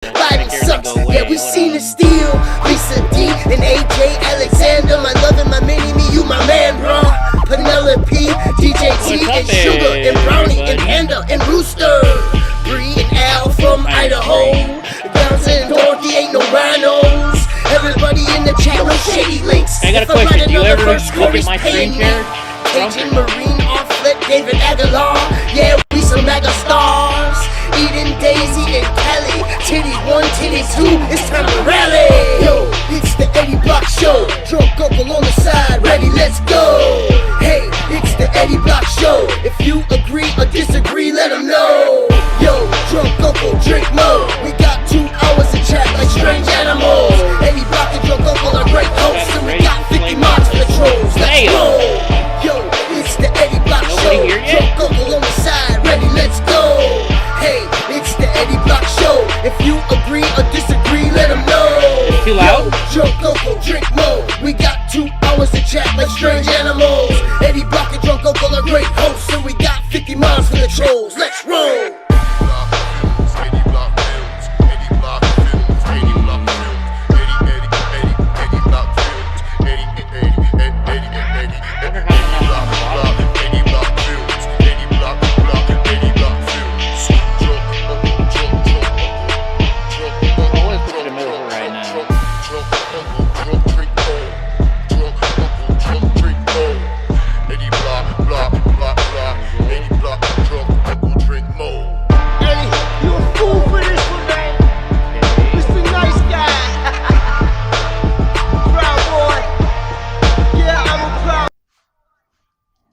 Bible sucks, yeah, we seen the steel. Lisa D and AJ Alexander, my love and my mini me, you my man, bro. Penelope, DJ T and Sugar and Brownie and Panda and Rooster. Bree and Al from Idaho. Downs and Dorothy ain't no rhinos. Everybody in the chat, no shady links. I got a question. Do you ever look at my screen share? Cajun Marine off flip, David Aguilar. Yeah, we some mega stars. Eden, Daisy, and Kelly. Titty 1, titty 2, it's time to rally. Yo, it's the Eddie Block Show. Drunk uncle on the side, ready, let's go. Hey, it's the Eddie Block Show. If you agree or disagree, let them know. Yo, drunk uncle, drink more. We got 2 hours to chat like strange animals. Eddie Block and drunk uncle are great hosts, and we got 50 mods for the trolls. Let's go. Yo, it's the Eddie Block Show. Drunk uncle on the side, ready, let's go. Hey, it's the Eddie Block Show. If you agree or disagree, let them know. It's too loud. Yo, drunk uncle, drink more. We got 2 hours to chat like strange animals. Eddie Block and drunk uncle are great hosts, and we got 50 miles for the trolls. Let's roll.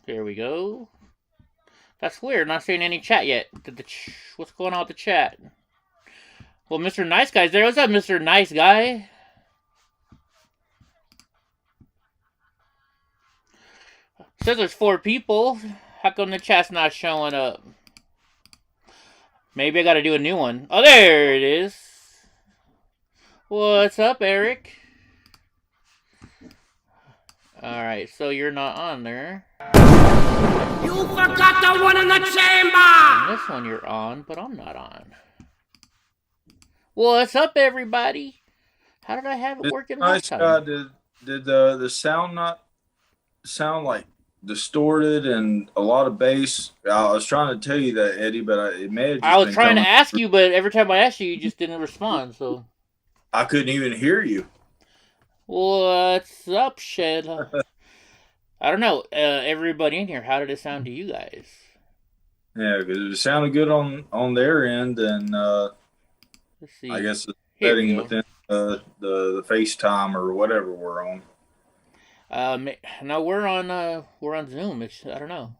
There we go. That's weird. Not seeing any chat yet. What's going on with the chat? Well, Mr. Nice Guy's there. What's up, Mr. Nice Guy? Says there's 4 people. How come the chat's not showing up? Maybe I gotta do a new one. Oh, there it is. What's up, Eric? Alright, so you're not on there. You forgot the one in the chamber! And this one you're on, but I'm not on. What's up, everybody? How did I have it working last time? Did the sound not sound like distorted and a lot of bass? I was trying to tell you that, Eddie, but it may have just I was been trying to coming ask through. you, but every time I asked you, you just didn't respond, so... I couldn't even hear you. What's up, Shed? I don't know. Everybody in here, how did it sound to you guys? Yeah, because it sounded good on their end, and Let's see. I guess the Here we setting go. within the FaceTime or whatever we're on. No, we're on Zoom. I don't know.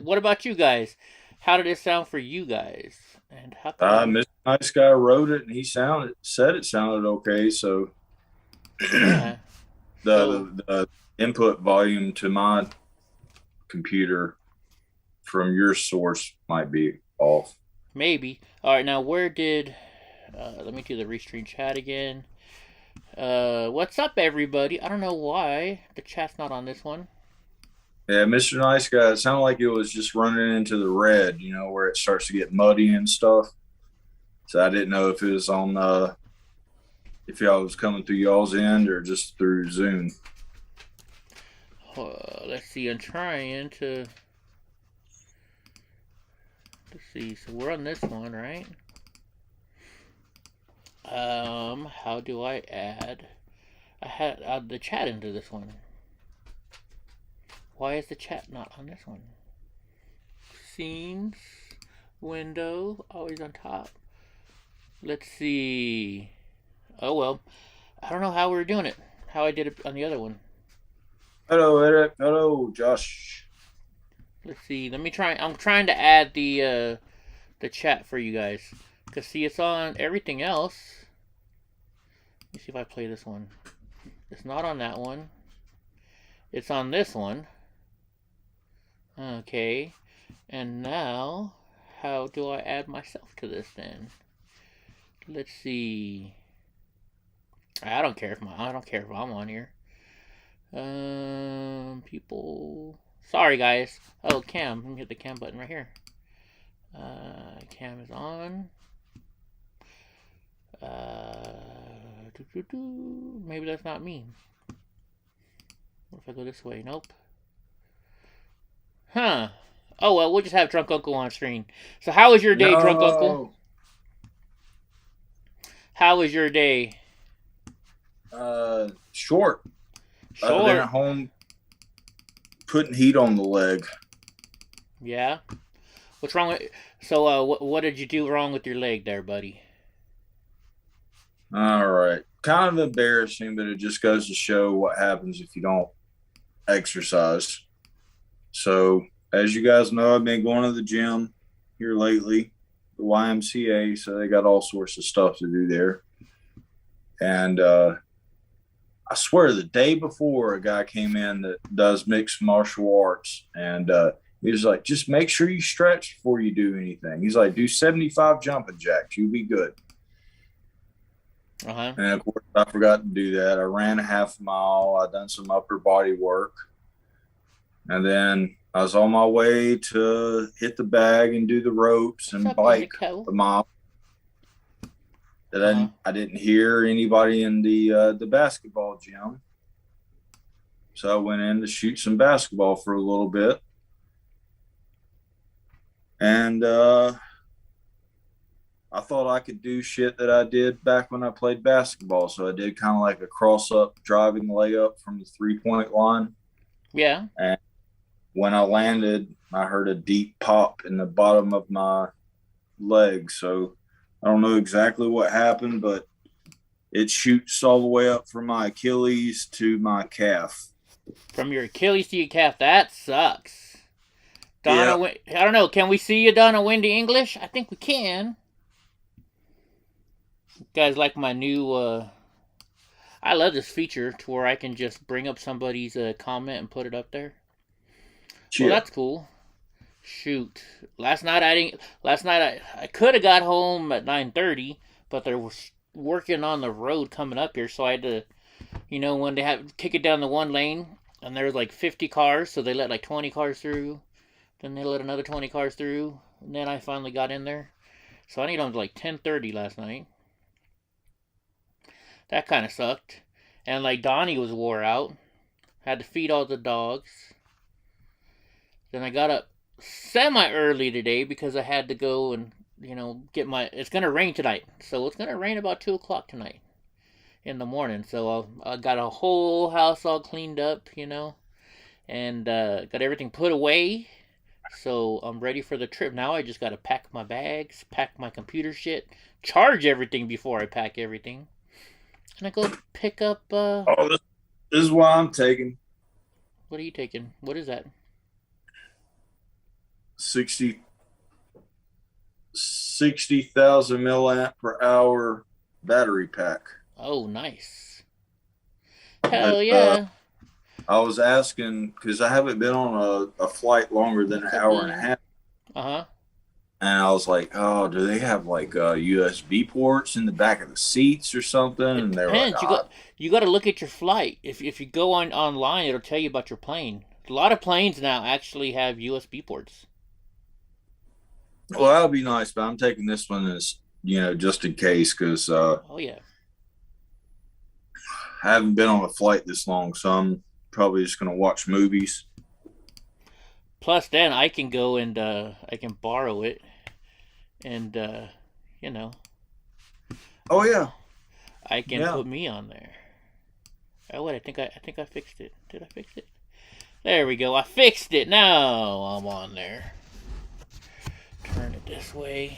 What about you guys? How did it sound for you guys? And how come? Mr. Nice Guy wrote it, and he said it sounded okay. So Yeah. the input volume to my computer from your source might be off. Maybe. All right. Now, where did? Let me do the restream chat again. What's up, everybody? I don't know why the chat's not on this one. Yeah, Mr. Nice Guy, it sounded like it was just running into the red, you know, where it starts to get muddy and stuff. So I didn't know if it was on, if y'all was coming through y'all's end or just through Zoom. Let's see. I'm trying to. Let's see. So we're on this one, right? How do I add? I had the chat into this one. Why is the chat not on this one? Scenes, window, always on top. Let's see. Oh well, I don't know how we're doing it. How I did it on the other one. Hello, Eric. Hello, Josh. Let's see. Let me try. I'm trying to add the chat for you guys. Cause see, it's on everything else. Let me see if I play this one. It's not on that one. It's on this one. Okay. And now, how do I add myself to this then? Let's see. I don't care if I'm on here. People. Sorry, guys. Oh, cam. Let me hit the cam button right here. Cam is on. Maybe that's not me. What if I go this way? Nope. Huh. Oh, well, we'll just have Drunk Uncle on screen. So how was your day, Drunk Uncle? How was your day? Short. I've been at home putting heat on the leg. Yeah? What's wrong with... So, what did you do wrong with your leg there, buddy? All right. Kind of embarrassing, but it just goes to show what happens if you don't exercise. So, as you guys know, I've been going to the gym here lately, the YMCA, so they got all sorts of stuff to do there. And I swear the day before, a guy came in that does mixed martial arts, and he was like, just make sure you stretch before you do anything. He's like, do 75 jumping jacks. You'll be good. Uh-huh. And of course, I forgot to do that. I ran a half mile. I done some upper body work. And then I was on my way to hit the bag and do the ropes and bike the mile. That I didn't hear anybody in the basketball gym. So I went in to shoot some basketball for a little bit. And I thought I could do shit that I did back when I played basketball. So I did kind of like a cross-up driving layup from the three-point line. Yeah. And when I landed, I heard a deep pop in the bottom of my leg. So I don't know exactly what happened, but it shoots all the way up from my Achilles to my calf. From your Achilles to your calf. That sucks. Donna, yeah. I don't know. Can we see you, Donna Wendy English? I think we can. You guys like my new... I love this feature to where I can just bring up somebody's comment and put it up there. Well, that's cool. Shoot. Last night I could have got home at 9:30, but they were working on the road coming up here, so I had to, when they have kick it down the one lane, and there was like 50 cars, so they let like 20 cars through, then they let another 20 cars through, and then I finally got in there. So I need home to like 10:30 last night. That kind of sucked. And like Donnie was wore out. Had to feed all the dogs. Then I got up semi-early today because I had to go and, get it's going to rain tonight. So it's going to rain about 2 o'clock tonight in the morning. So I got a whole house all cleaned up, and got everything put away. So I'm ready for the trip. Now I just got to pack my bags, pack my computer shit, charge everything before I pack everything. And I go pick up... this is why I'm taking. What are you taking? What is that? 60,000 milliamp per hour battery pack. Oh, nice. Hell yeah. I was asking because I haven't been on a flight longer than an hour and a half. Uh-huh. And I was like, oh, do they have like USB ports in the back of the seats or something? And they were like, you got to look at your flight. If you go online, it'll tell you about your plane. A lot of planes now actually have USB ports. Well, that would be nice, but I'm taking this one as, just in case, because oh, yeah. I haven't been on a flight this long, so I'm probably just going to watch movies. Plus, then I can go and I can borrow it, and Oh yeah. I can put me on there. Oh wait, I think I fixed it. Did I fix it? There we go. I fixed it. Now I'm on there. Turn it this way.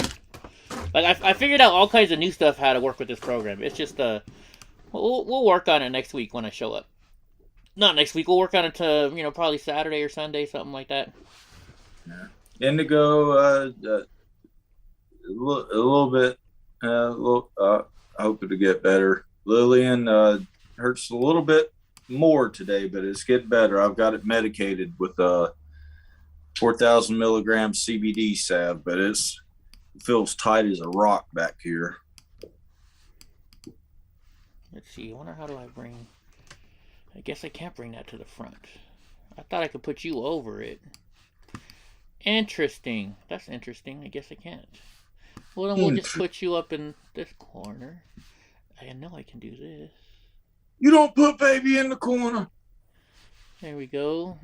Like I figured out all kinds of new stuff how to work with this program. It's just we'll work on it next week when I show up. Not next week. We'll work on it to probably Saturday or Sunday, something like that. Yeah. Indigo, a little bit. I hope it'll get better. Lillian hurts a little bit more today, but it's getting better. I've got it medicated with 4,000 milligram CBD salve, but it feels tight as a rock back here. Let's see. I wonder how do I bring... I guess I can't bring that to the front. I thought I could put you over it. Interesting. That's interesting. I guess I can't. Well, then we'll just put you up in this corner. I know I can do this. You don't put baby in the corner. There we go.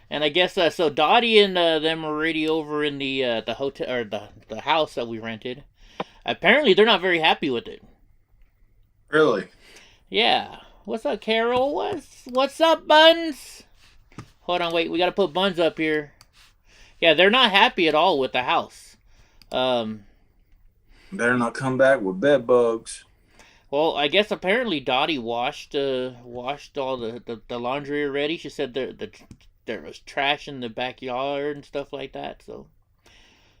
And I guess so. Dottie and them are already over in the hotel or the house that we rented. Apparently, they're not very happy with it. Really? Yeah. What's up, Carol? What's up, Buns? Hold on, wait. We gotta put Buns up here. Yeah, they're not happy at all with the house. Better not come back with bed bugs. Well, I guess apparently Dottie washed all the laundry already. She said there was trash in the backyard and stuff like that. So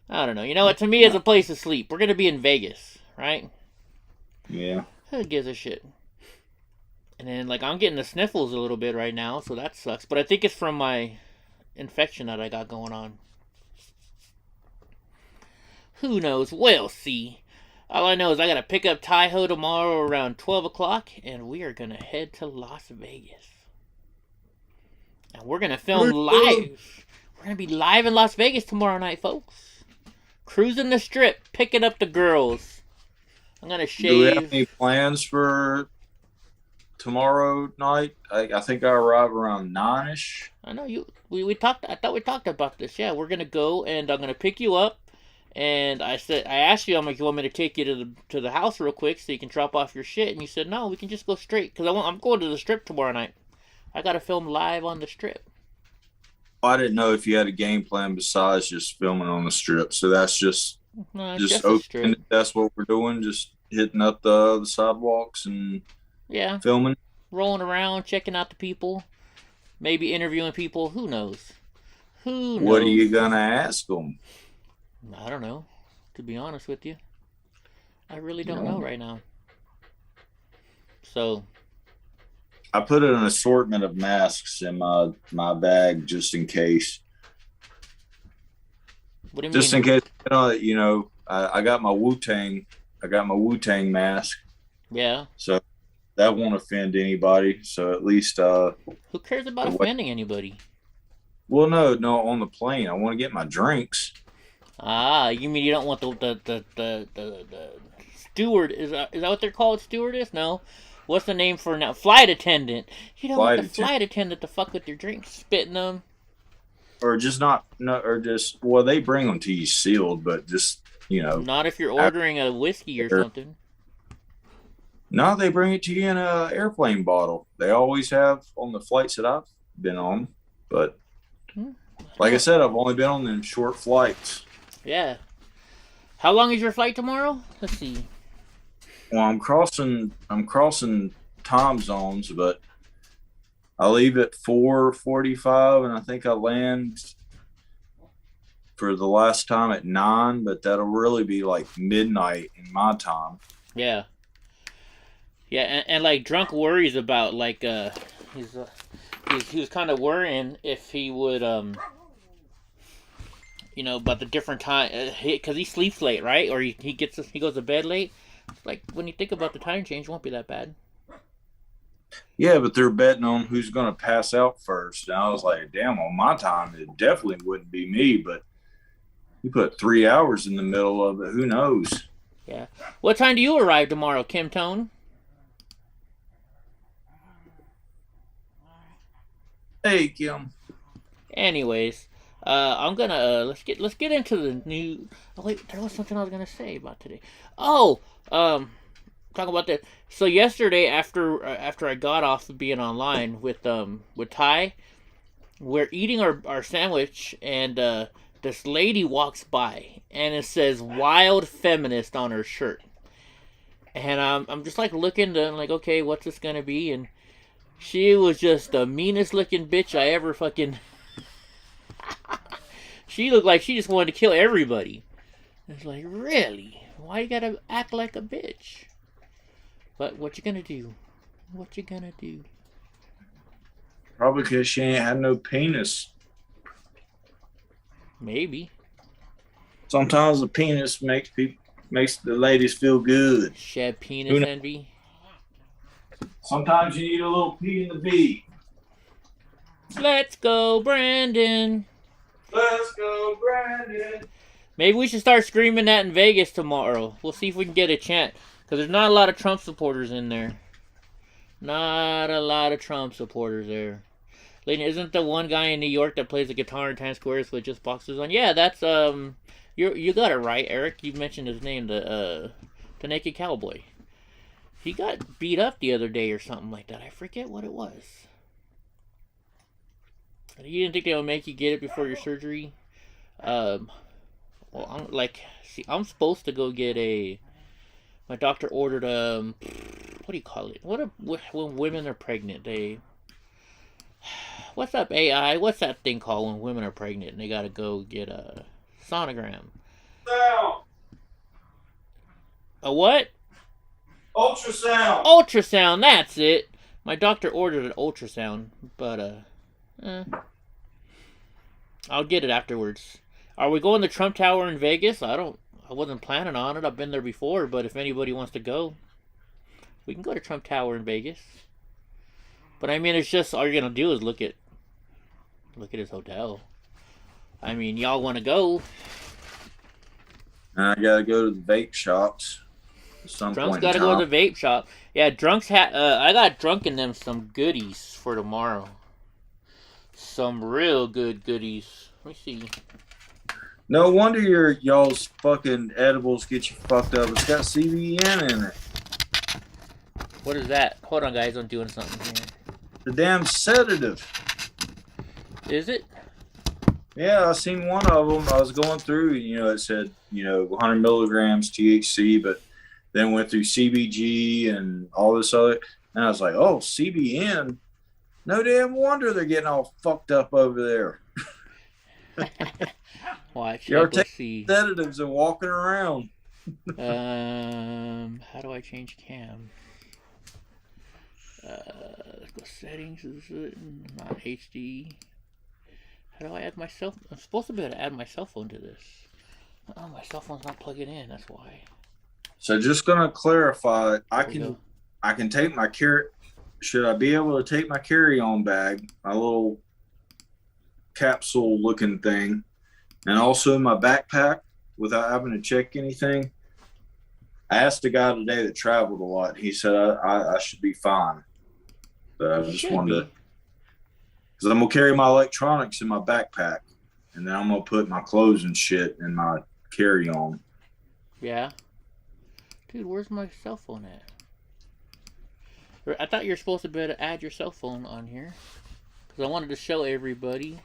I don't know. You know what? To me, it's a place to sleep. We're gonna be in Vegas, right? Yeah. Who gives a shit? And then, like, I'm getting the sniffles a little bit right now, so that sucks. But I think it's from my infection that I got going on. Who knows? We'll see. All I know is I gotta pick up Ty-Ho tomorrow around 12 o'clock, and we are gonna head to Las Vegas. And we're gonna film live. We're gonna be live in Las Vegas tomorrow night, folks. Cruising the strip, picking up the girls. I'm gonna shave. Do we have any plans for tomorrow night? I think I arrive around 9ish. I know you. We talked. I thought we talked about this. Yeah, we're gonna go, and I'm gonna pick you up. And I asked you, I'm like, you want me to take you to the house real quick so you can drop off your shit? And you said, no, we can just go straight because I'm going to the strip tomorrow night. I gotta film live on the strip. I didn't know if you had a game plan besides just filming on the strip. So that's just open. That's what we're doing. Just hitting up the sidewalks and filming, rolling around, checking out the people, maybe interviewing people. Who knows? What are you gonna ask them? I don't know. To be honest with you, I really don't know right now. So I put an assortment of masks in my bag just in case. What do you mean? Just in case, I got my Wu-Tang. I got my Wu-Tang mask. Yeah. So that won't offend anybody. So at least who cares about offending anybody? Well, no, on the plane. I want to get my drinks. Ah, you mean you don't want the steward? Is that what they're called? Stewardess? No. What's the name for now? Flight attendant. You don't want the flight attendant to fuck with your drinks, spitting them. Or just well, they bring them to you sealed, but just, Not if you're ordering a whiskey or something. No, they bring it to you in an airplane bottle. They always have on the flights that I've been on. But like I said, I've only been on them short flights. Yeah. How long is your flight tomorrow? Let's see. Well, I'm crossing time zones, but I leave at 4:45, and I think I land for the last time at 9. But that'll really be like midnight in my time. Yeah. Yeah, and like Drunk worries about like he was kind of worrying if he would about the different time because he sleeps late, right? Or he goes to bed late. Like when you think about the time change, it won't be that bad. Yeah, but they're betting on who's going to pass out first. And I was like, damn, on my time, it definitely wouldn't be me. But you put 3 hours in the middle of it. Who knows? Yeah. What time do you arrive tomorrow, Kim Tone? Hey, Kim. Anyways, I'm gonna let's get into the new. Oh wait, there was something I was gonna say about today. Oh, talk about that. So yesterday, after I got off of being online with Ty, we're eating our sandwich, and this lady walks by, and it says "Wild Feminist" on her shirt, and I'm just like looking to like, okay, what's this gonna be? And she was just the meanest looking bitch I ever fucking. She looked like she just wanted to kill everybody. It's like, really? Why you gotta act like a bitch? But what you gonna do? What you gonna do? Probably because she ain't had no penis. Maybe. Sometimes the penis makes the ladies feel good. Shed penis envy. Sometimes you need a little P in the B. Let's go, Brandon. Let's go, Brandon. Maybe we should start screaming that in Vegas tomorrow. We'll see if we can get a chant. Because there's not a lot of Trump supporters in there. Not a lot of Trump supporters there. Layton, isn't the one guy in New York that plays the guitar in Times Square with just boxes on? Yeah, that's you got it right, Eric. You mentioned his name, the Naked Cowboy. He got beat up the other day or something like that. I forget what it was. You didn't think they would make you get it before your surgery? Well, I'm supposed to go get my doctor ordered what do you call it? When women are pregnant, what's up AI? What's that thing called when women are pregnant and they gotta go get a sonogram? A what? Ultrasound. Ultrasound, that's it. My doctor ordered an ultrasound, but I'll get it afterwards. Are we going to Trump Tower in Vegas? I wasn't planning on it. I've been there before, but if anybody wants to go, we can go to Trump Tower in Vegas. But I mean, it's just all you're gonna do is look at his hotel. I mean, y'all want to go? I gotta go to the vape shops. Drunk's gotta go to the vape shop. Yeah, Drunk's I got Drunk in them some goodies for tomorrow. Some real good goodies. Let me see. No wonder y'all's fucking edibles get you fucked up. It's got CBN in it. What is that? Hold on, guys. I'm doing something here. The damn sedative. Is it? Yeah, I seen one of them. I was going through, it said, 100 milligrams THC, but then went through CBG and all this other. And I was like, oh, CBN? No damn wonder they're getting all fucked up over there. Watch. You're taking sedatives and walking around. How do I change cam? Let's go settings. Is it not HD? How do I add myself? I'm supposed to be able to add my cell phone to this. Oh, my cell phone's not plugging in. That's why. So just gonna clarify. I can take my Should I be able to take my carry-on bag, my little capsule-looking thing, and also my backpack without having to check anything? I asked a guy today that traveled a lot. He said I should be fine. But I just wanted to, because I'm gonna carry my electronics in my backpack, and then I'm gonna put my clothes and shit in my carry-on. Yeah. Dude, where's my cell phone at? I thought you were supposed to be able to add your cell phone on here. Because I wanted to show everybody.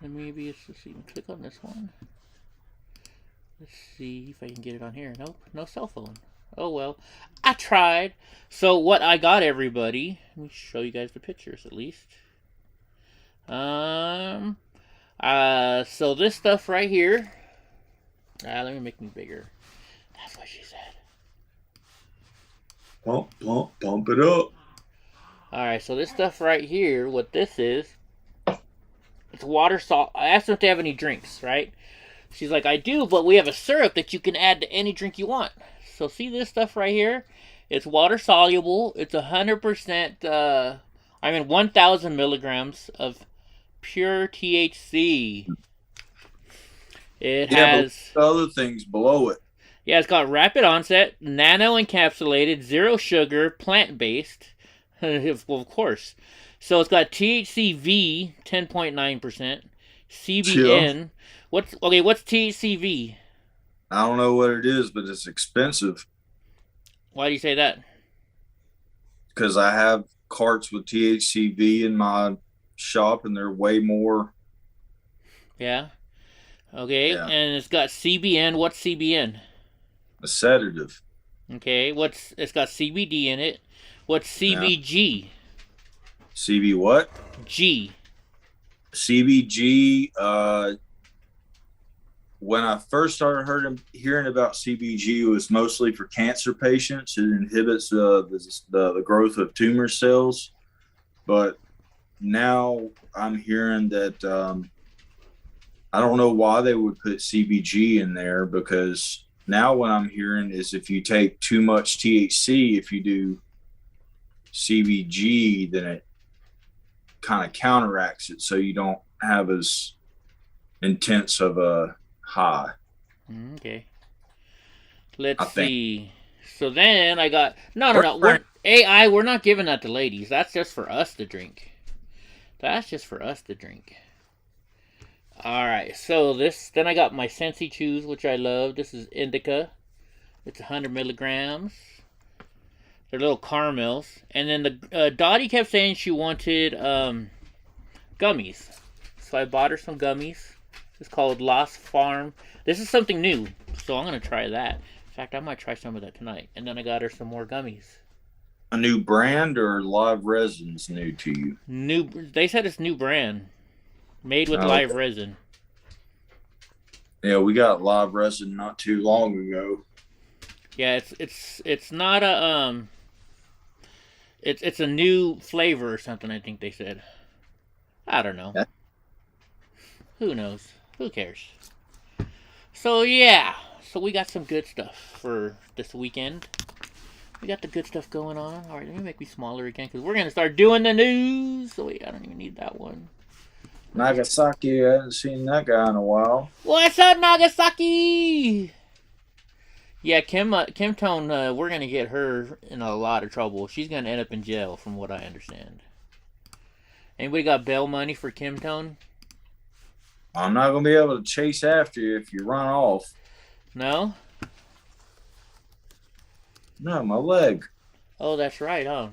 And maybe it's, let's see, click on this one. Let's see if I can get it on here. Nope, no cell phone. Oh well, I tried. So what I got, everybody, let me show you guys the pictures at least. So this stuff right here. Let me make me bigger. That's what she said. Pump it up. Alright, so this stuff right here, what this is, it's water salt. I asked them if they have any drinks, right? She's like, I do, but we have a syrup that you can add to any drink you want. So see this stuff right here? It's water soluble. It's 100%, 1,000 milligrams of pure THC. It has but other things below it. Yeah, it's got rapid onset, nano encapsulated, zero sugar, plant-based. Well, of course. So it's got THCV, 10.9%. CBN. What's THCV? I don't know what it is, but it's expensive. Why do you say that? Because I have carts with THCV in my shop, and they're way more. Yeah. Okay, yeah. And it's got CBN. What's CBN? A sedative. Okay, it's got CBD in it. What's CBG? Yeah. CB what? G. CBG, when I first started hearing about CBG, it was mostly for cancer patients. It inhibits the growth of tumor cells. But now I'm hearing that I don't know why they would put CBG in there, because now what I'm hearing is if you take too much THC, if you do CBG, then it kind of counteracts it, so you don't have as intense of a high. Okay. Let's see. So then I got no. We're not giving that to ladies. That's just for us to drink. All right. So then I got my Sensi Chews, which I love. This is indica. It's 100 milligrams. They're little caramels. And then the Dottie kept saying she wanted gummies. So I bought her some gummies. It's called Lost Farm. This is something new, so I'm going to try that. In fact, I might try some of that tonight. And then I got her some more gummies. A new brand or live resin's new to you? They said it's new brand. Made with live resin. Yeah, we got live resin not too long ago. Yeah, it's not a it's a new flavor or something, I think they said. I don't know. Yeah. Who knows? Who cares? So yeah, so we got some good stuff for this weekend. We got the good stuff going on. All right, let me make me smaller again because we're gonna start doing the news. So wait, I don't even need that one. Nagasaki, I haven't seen that guy in a while. What's up, Nagasaki? Yeah, Kim Tone, we're gonna get her in a lot of trouble. She's gonna end up in jail, from what I understand. Anybody got bail money for Kim Tone? I'm not gonna be able to chase after you if you run off. No? No, my leg. Oh, that's right, huh?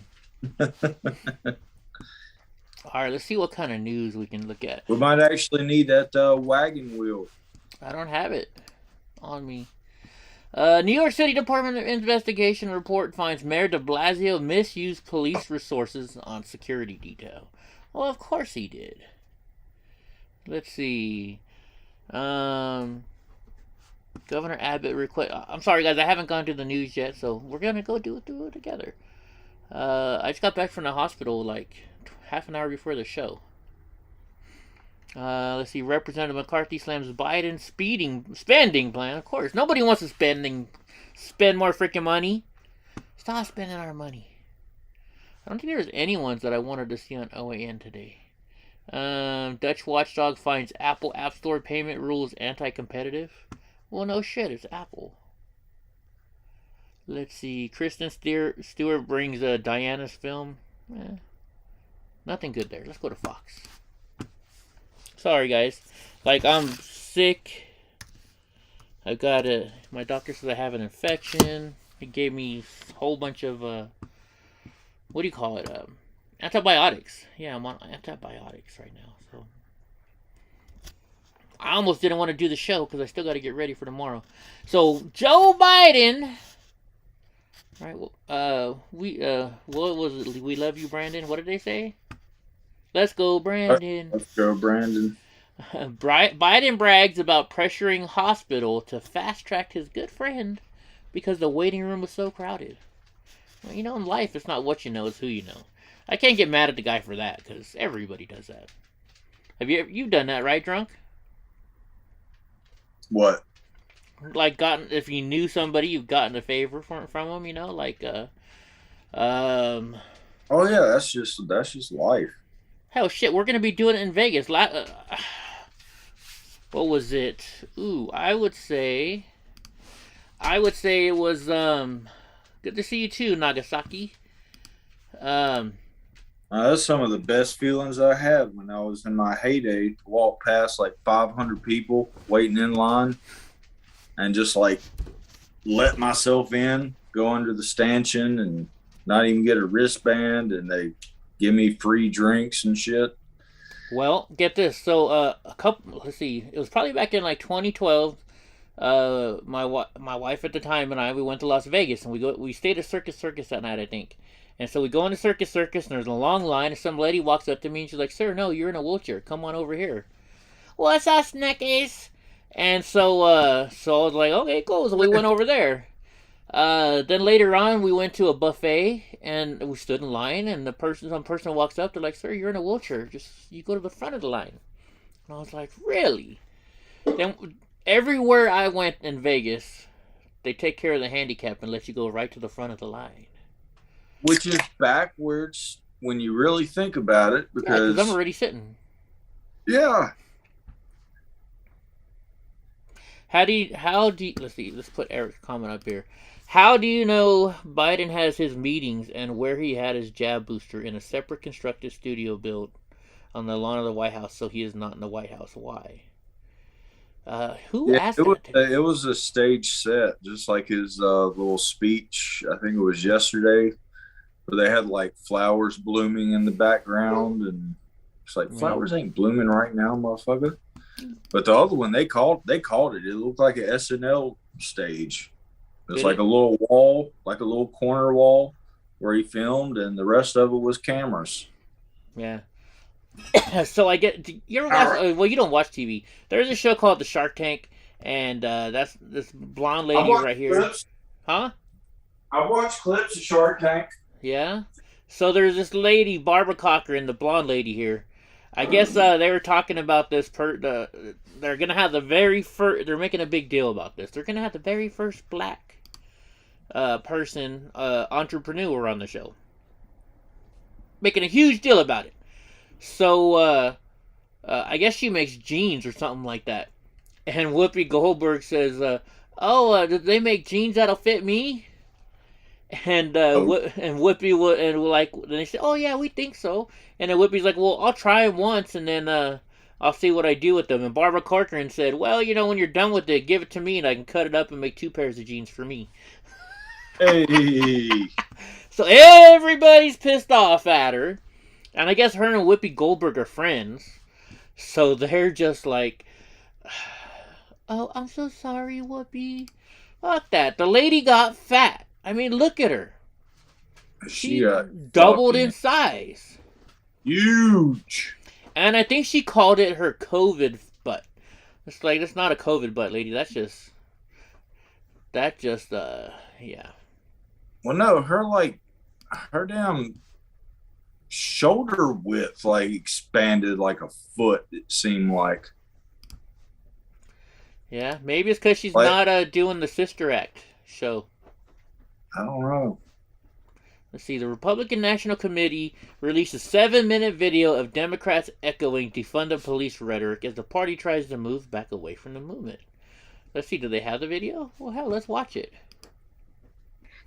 Alright, let's see what kind of news we can look at. We might actually need that wagon wheel. I don't have it on me. New York City Department of Investigation report finds Mayor de Blasio misused police resources on security detail. Well, of course he did. Let's see. Governor Abbott request. I'm sorry, guys. I haven't gone to the news yet, so we're gonna go do it together. I just got back from the hospital like half an hour before the show. Let's see. Representative McCarthy slams Biden's spending plan. Of course, nobody wants to spend more freaking money. Stop spending our money. I don't think there's any ones that I wanted to see on OAN today. Dutch watchdog finds Apple App Store payment rules anti-competitive. Well, no shit, it's Apple. Let's see. Kristen Stewart brings Diana's film. Nothing good there. Let's go to Fox. Sorry, guys. Like, I'm sick. I got my doctor says I have an infection. He gave me a whole bunch of, what do you call it? Antibiotics. Yeah, I'm on antibiotics right now. So I almost didn't want to do the show because I still got to get ready for tomorrow. So Joe Biden. Right. What was it? We love you, Brandon. What did they say? Let's go, Brandon. Let's go, Brandon. Biden brags about pressuring hospital to fast track his good friend because the waiting room was so crowded. Well, you know, in life, it's not what you know, it's who you know. I can't get mad at the guy for that, because everybody does that. Have you've done that, right, Drunk? What? Like, if you knew somebody, you've gotten a favor from them, you know? Like, Oh, yeah, that's just life. Hell, shit, we're going to be doing it in Vegas. What was it? Ooh, I would say it was, good to see you too, Nagasaki. That's some of the best feelings I had when I was in my heyday, to walk past like 500 people waiting in line and just like let myself in, go under the stanchion and not even get a wristband, and they give me free drinks and shit. Well, get this. So, let's see, it was probably back in like 2012. My wife at the time and we went to Las Vegas, and we stayed at Circus that night, I think. And so we go into Circus, and there's a long line, and some lady walks up to me, and she's like, "Sir, no, you're in a wheelchair. Come on over here." What's up, Snackies? And so I was like, okay, cool. So we went over there. Then later on, we went to a buffet, and we stood in line, and some person walks up, they're like, "Sir, you're in a wheelchair. You go to the front of the line." And I was like, really? Then everywhere I went in Vegas, they take care of the handicap and let you go right to the front of the line. Which is backwards when you really think about it, because I'm already sitting. Yeah. How do you, let's see, let's put Eric's comment up here. How do you know Biden has his meetings and where he had his jab booster in a separate constructed studio built on the lawn of the White House, so he is not in the White House? Why? Who asked that? It was a stage set, just like his little speech. I think it was yesterday, where they had like flowers blooming in the background, and it's like flowers ain't blooming right now, motherfucker. But the other one, they called it. It looked like an SNL stage. It's like a little wall, like a little corner wall where he filmed, and the rest of it was cameras. Yeah. So I get. You ever watch? Well, you don't watch TV. There's a show called The Shark Tank, and that's this blonde lady right here. Clips. Huh? I watched clips of Shark Tank. Yeah. So there's this lady, Barbara Cochran, the blonde lady here. I guess they were talking about this. They're gonna have the very first. They're making a big deal about this. They're gonna have the very first black person, entrepreneur on the show. Making a huge deal about it. So, I guess she makes jeans or something like that. And Whoopi Goldberg says, did they make jeans that'll fit me? And Whoopi would, and like, then they say, oh yeah, we think so. And then Whoopi's like, well, I'll try them once, and then I'll see what I do with them. And Barbara Corcoran said, well, when you're done with it, give it to me, and I can cut it up and make 2 pairs of jeans for me. Hey. So everybody's pissed off at her. And I guess her and Whoopi Goldberg are friends. So they're just like, oh, I'm so sorry, Whoopi. Fuck that. The lady got fat. I mean, look at her. She doubled in size. Huge. And I think she called it her COVID butt. It's like, that's not a COVID butt, lady. That's just, yeah. Well, no, her damn shoulder width like expanded like a foot, it seemed like. Yeah, maybe it's because she's not doing the Sister Act show. I don't know. Let's see, the Republican National Committee released a 7-minute video of Democrats echoing defund the police rhetoric as the party tries to move back away from the movement. Let's see, do they have the video? Well, hell, let's watch it.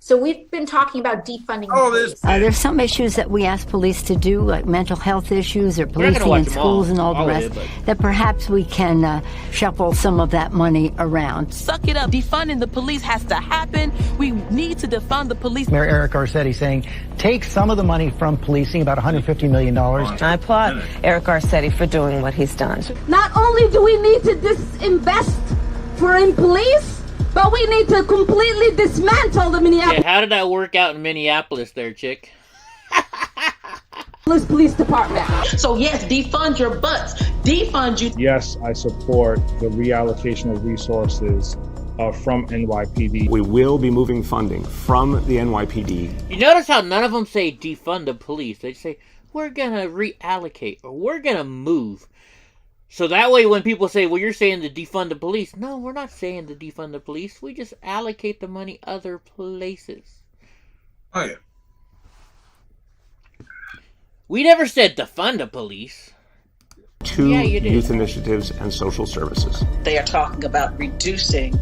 So we've been talking about defunding the police. There's some issues that we ask police to do, like mental health issues or policing in schools and all the rest, that perhaps we can shuffle some of that money around. Suck it up. Defunding the police has to happen. We need to defund the police. Mayor Eric Garcetti saying, take some of the money from policing, about $150 million. I applaud Eric Garcetti for doing what he's done. Not only do we need to disinvest in police, but we need to completely dismantle the Minneapolis. Yeah, how did that work out in Minneapolis there, chick? Police Department. So yes, defund your butts. Defund you. Yes, I support the reallocation of resources from NYPD. We will be moving funding from the NYPD. You notice how none of them say defund the police. They say, we're going to reallocate, or we're going to move. So that way when people say, well, you're saying to defund the police. No, we're not saying to defund the police. We just allocate the money other places. Oh, yeah. We never said defund the police. 2 youth initiatives and social services. They are talking about reducing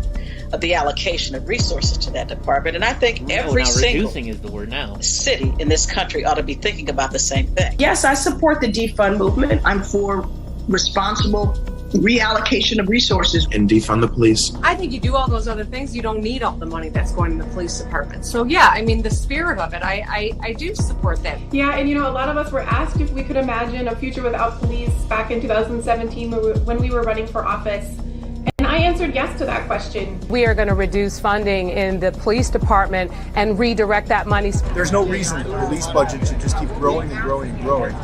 the allocation of resources to that department. And I think every single reducing is the word now. City in this country ought to be thinking about the same thing. Yes, I support the defund movement. I'm for responsible reallocation of resources. And defund the police. I think you do all those other things, you don't need all the money that's going in the police department. So yeah, I mean, the spirit of it, I do support that. Yeah, and a lot of us were asked if we could imagine a future without police back in 2017 when we were running for office. And I answered yes to that question. We are going to reduce funding in the police department and redirect that money. There's no reason the police budget should just keep growing and growing and growing.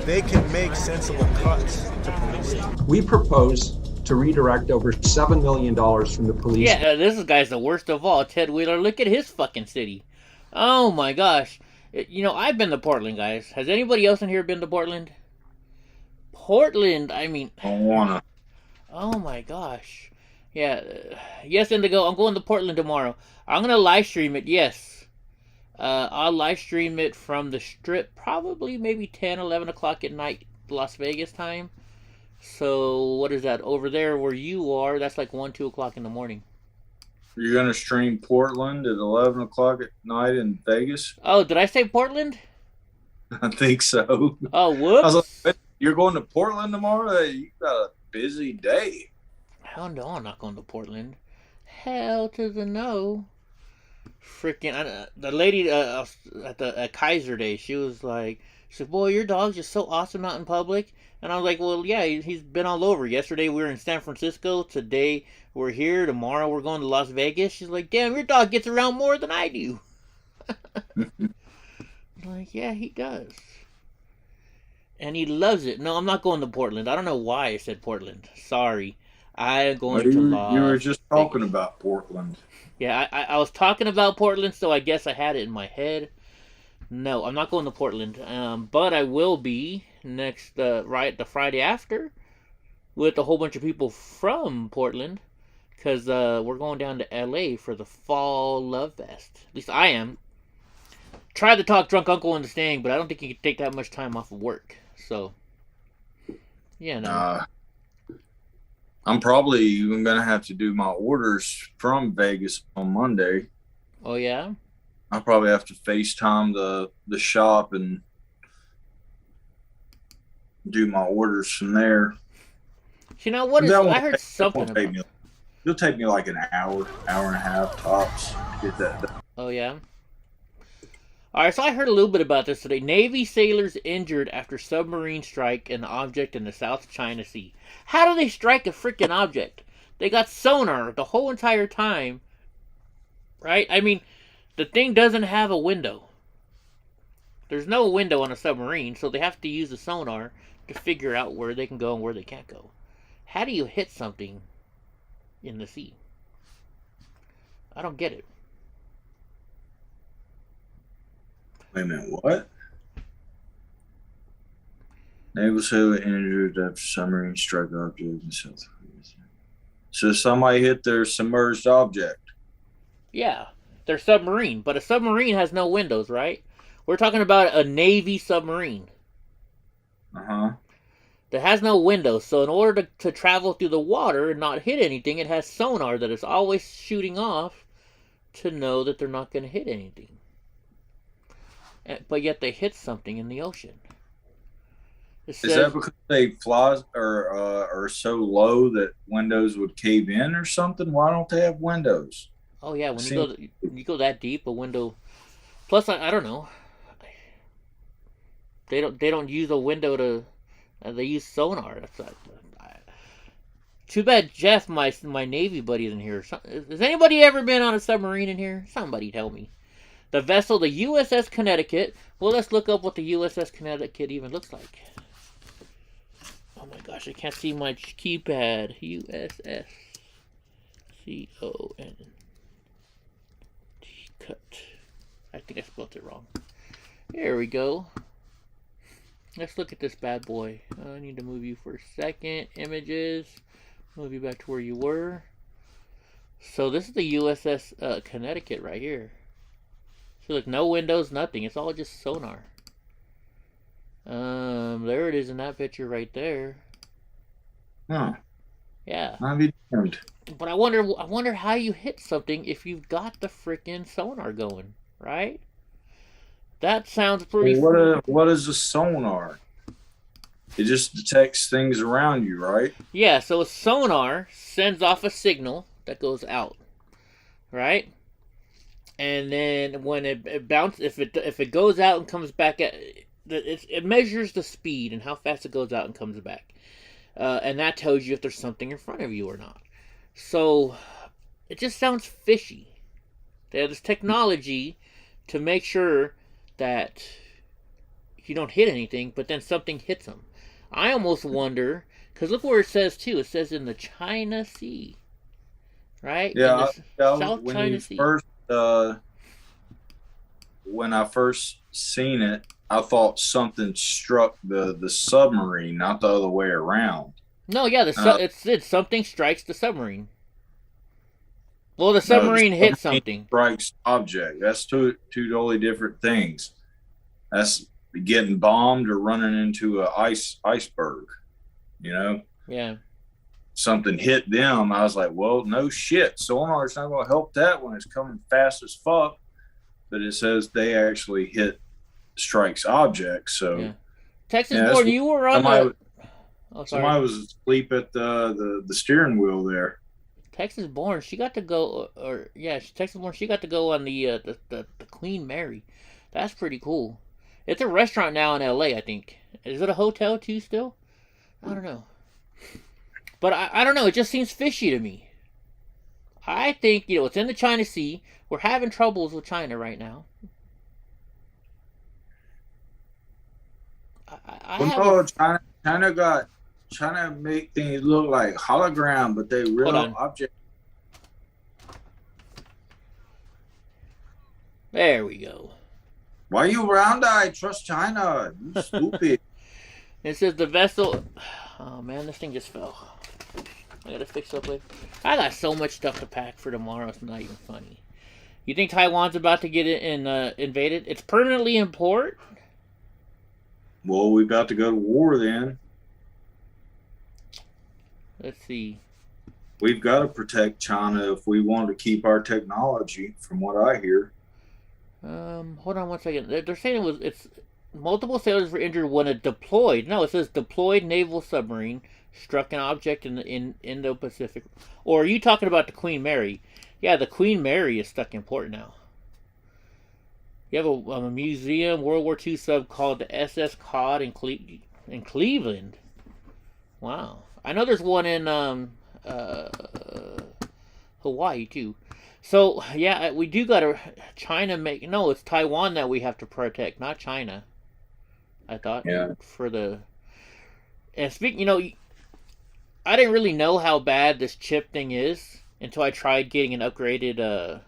They can make sensible cuts to policing. We propose to redirect over $7 million from the police. Yeah, this guy's the worst of all. Ted Wheeler, look at his fucking city. Oh my gosh. I've been to Portland, guys. Has anybody else in here been to Portland? Portland, I mean... I wanna. Oh my gosh. Yeah. Yes, Indigo, I'm going to Portland tomorrow. I'm going to live stream it, yes. I'll live stream it from the Strip, probably maybe 10, 11 o'clock at night, Las Vegas time. So what is that over there where you are? That's like 1, 2 o'clock in the morning. You're gonna stream Portland at 11 o'clock at night in Vegas? Oh, did I say Portland? I think so. Oh, whoops! I was like, you're going to Portland tomorrow? You got a busy day. Hell no, I'm not going to Portland. Hell to the no. Freaking the lady at Kaiser Day, she said, "Boy, your dog's just so awesome out in public." And I was like, "Well, yeah, he's been all over. Yesterday we were in San Francisco. Today we're here. Tomorrow we're going to Las Vegas." She's like, "Damn, your dog gets around more than I do." I'm like, "Yeah, he does, and he loves it." No, I'm not going to Portland. I don't know why I said Portland. Sorry, I am going to Las. You were just talking about Portland. Yeah, I was talking about Portland, so I guess I had it in my head. No, I'm not going to Portland, but I will be next, the Friday after, with a whole bunch of people from Portland, because we're going down to LA for the Fall Love Fest. At least I am. Tried to talk Drunk Uncle into staying, but I don't think he could take that much time off of work. So, yeah, no. I'm probably even going to have to do my orders from Vegas on Monday. Oh, yeah? I'll probably have to FaceTime the shop and do my orders from there. You know, what is... I heard something about... It'll take me like an hour and a half tops to get that done. Oh, yeah? Alright, so I heard a little bit about this today. Navy sailors injured after submarine strike an object in the South China Sea. How do they strike a freaking object? They got sonar the whole entire time. Right? I mean, the thing doesn't have a window. There's no window on a submarine, so they have to use the sonar to figure out where they can go and where they can't go. How do you hit something in the sea? I don't get it. Wait a minute, what? Naval sailor injured after submarine struck object in South Korea. So somebody hit their submerged object. Yeah, they're submarine, but a submarine has no windows, right? We're talking about a Navy submarine. Uh-huh. That has no windows, so in order to travel through the water and not hit anything, it has sonar that is always shooting off to know that they're not going to hit anything. But yet they hit something in the ocean. Is that because they fly or are so low that windows would cave in or something? Why don't they have windows? Oh yeah, when you go that deep, a window. Plus, I don't know. They don't use a window to. They use sonar. Too bad Jeff, my Navy buddy, isn't here. Has anybody ever been on a submarine in here? Somebody tell me. The vessel, the USS Connecticut. Well, let's look up what the USS Connecticut even looks like. Oh my gosh, I can't see my keypad. USS CON. Cut. I think I spelled it wrong. There we go. Let's look at this bad boy. I need to move you for a second. Images. Move you back to where you were. So this is the USS Connecticut right here. So look, no windows, nothing. It's all just sonar. There it is in that picture right there. Huh. Yeah. But I wonder how you hit something if you've got the freaking sonar going, right? That sounds pretty. What is a sonar? It just detects things around you, right? Yeah. So a sonar sends off a signal that goes out, right? And then when it bounces, if it goes out and comes back, it measures the speed and how fast it goes out and comes back, and that tells you if there's something in front of you or not. So it just sounds fishy. They have this technology to make sure that you don't hit anything, but then something hits them. I almost wonder, because look where it says too. It says in the China Sea, right? Yeah, South China Sea. When I first seen it, I thought something struck the submarine, not the other way around. No, yeah, it's something strikes the submarine. Well, the submarine hit something. Strikes object. That's two totally different things. That's getting bombed or running into an iceberg. You know. Yeah. Something hit them. I was like, well, no shit. Sonar's not going to help that when it's coming fast as fuck. But it says they actually hit strikes objects. So, yeah. Texas Board, you were on somebody was asleep at the steering wheel there. Texas Born, she got to go, Texas Born, she got to go on the Queen Mary. That's pretty cool. It's a restaurant now in LA, I think. Is it a hotel too still? I don't know. But I don't know, it just seems fishy to me. I think, it's in the China Sea. We're having troubles with China right now. China make things look like hologram, but they real object. There we go. Why you round-eyed? Trust China. You stupid. It says the vessel. Oh man, this thing just fell. I gotta fix it up later. I got so much stuff to pack for tomorrow. It's not even funny. You think Taiwan's about to get invaded? It's permanently in port. Well, we about to go to war then. Let's see. We've got to protect China if we want to keep our technology, from what I hear. Hold on one second. They're saying it's multiple sailors were injured when a deployed. No, it says deployed naval submarine struck an object in the Indo-Pacific. Or are you talking about the Queen Mary? Yeah, the Queen Mary is stuck in port now. You have a museum, World War II sub called the SS Cod in Cleveland. Wow. I know there's one in Hawaii too. So yeah, we do gotta China make no. It's Taiwan that we have to protect, not China. I thought. Yeah. And speaking, I didn't really know how bad this chip thing is until I tried getting an upgraded